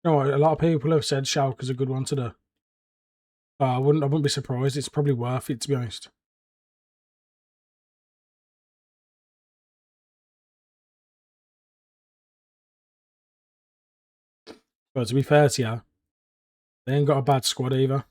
No, a lot of people have said Schalke's a good one to do. I wouldn't be surprised. It's probably worth it, to be honest. But to be fair to you, they ain't got a bad squad either.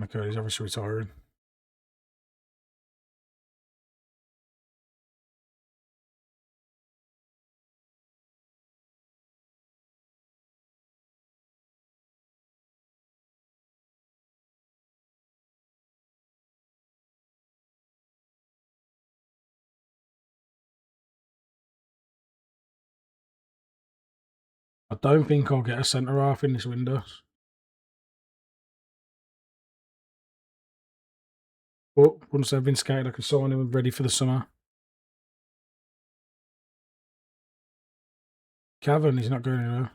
Okay, he's obviously retiring. I don't think I'll get a centre half in this window. But once they've been scouted, I can sign him ready for the summer. Cavan, he's not going anywhere.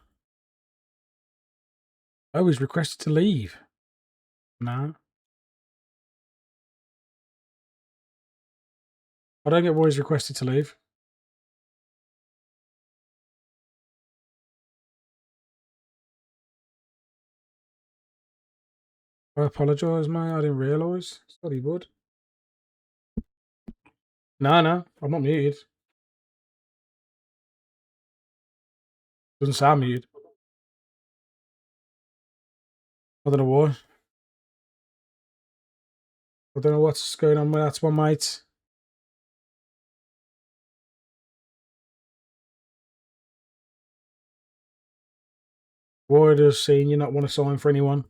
Oh, he's requested to leave. No. I don't get why he's requested to leave. I apologise, mate. I didn't realise. Thought he would. No, I'm not muted. Doesn't sound muted. I don't know why. I don't know what's going on with that one, mate. Why does Senior not want to sign for anyone?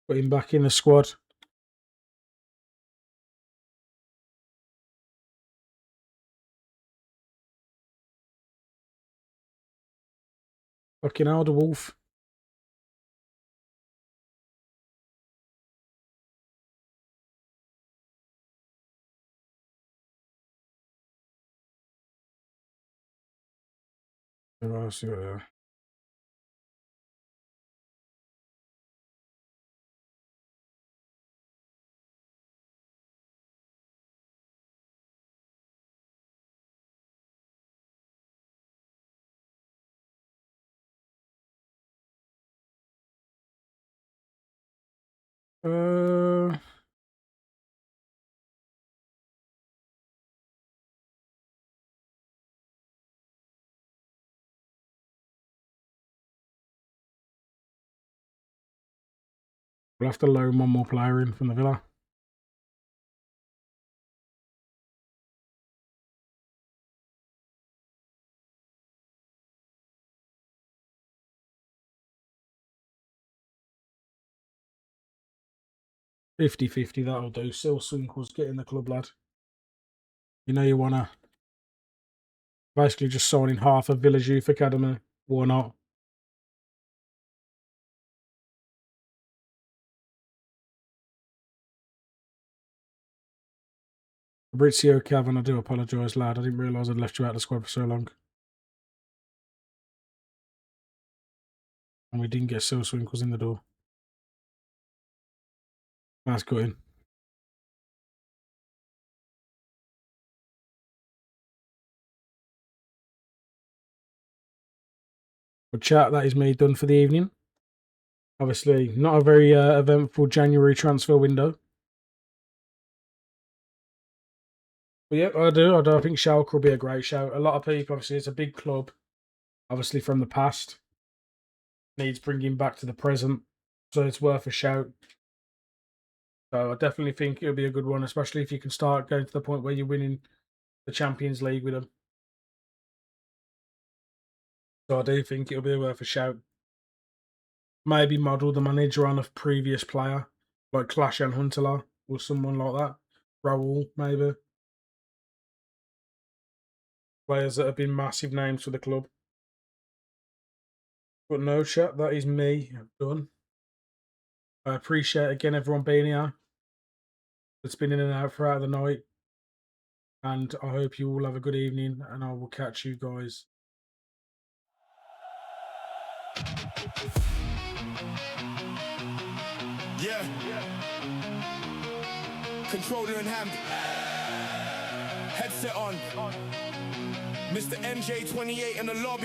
Put him back in the squad. Fucking hell, the Wolf. Who else you got there? Uh, we'll have to loan one more player in from the Villa. $50-50, that'll do. Sil Swinkles, get in the club, lad. You know you want to basically just sign in half of Villa's youth academy. Why not? Fabrizio Cavan, I do apologise, lad. I didn't realise I'd left you out of the squad for so long. And we didn't get Sil Swinkles in the door. That's good. But chat, that is me done for the evening. Obviously, not a very eventful January transfer window. But yeah, I do. I think Schalke will be a great shout. A lot of people, obviously, it's a big club, obviously from the past. Needs bringing back to the present. So it's worth a shout. So I definitely think it'll be a good one, especially if you can start going to the point where you're winning the Champions League with them. So I do think it'll be worth a shout. Maybe model the manager on a previous player, like Clash and Huntelaar or someone like that. Raul, maybe. Players that have been massive names for the club. But no, chat, that is me done. I appreciate again everyone being here. It's been in and out throughout the night. And I hope you all have a good evening, and I will catch you guys. Yeah. Controller in hand. Headset on. Mr. MJ28 in the lobby.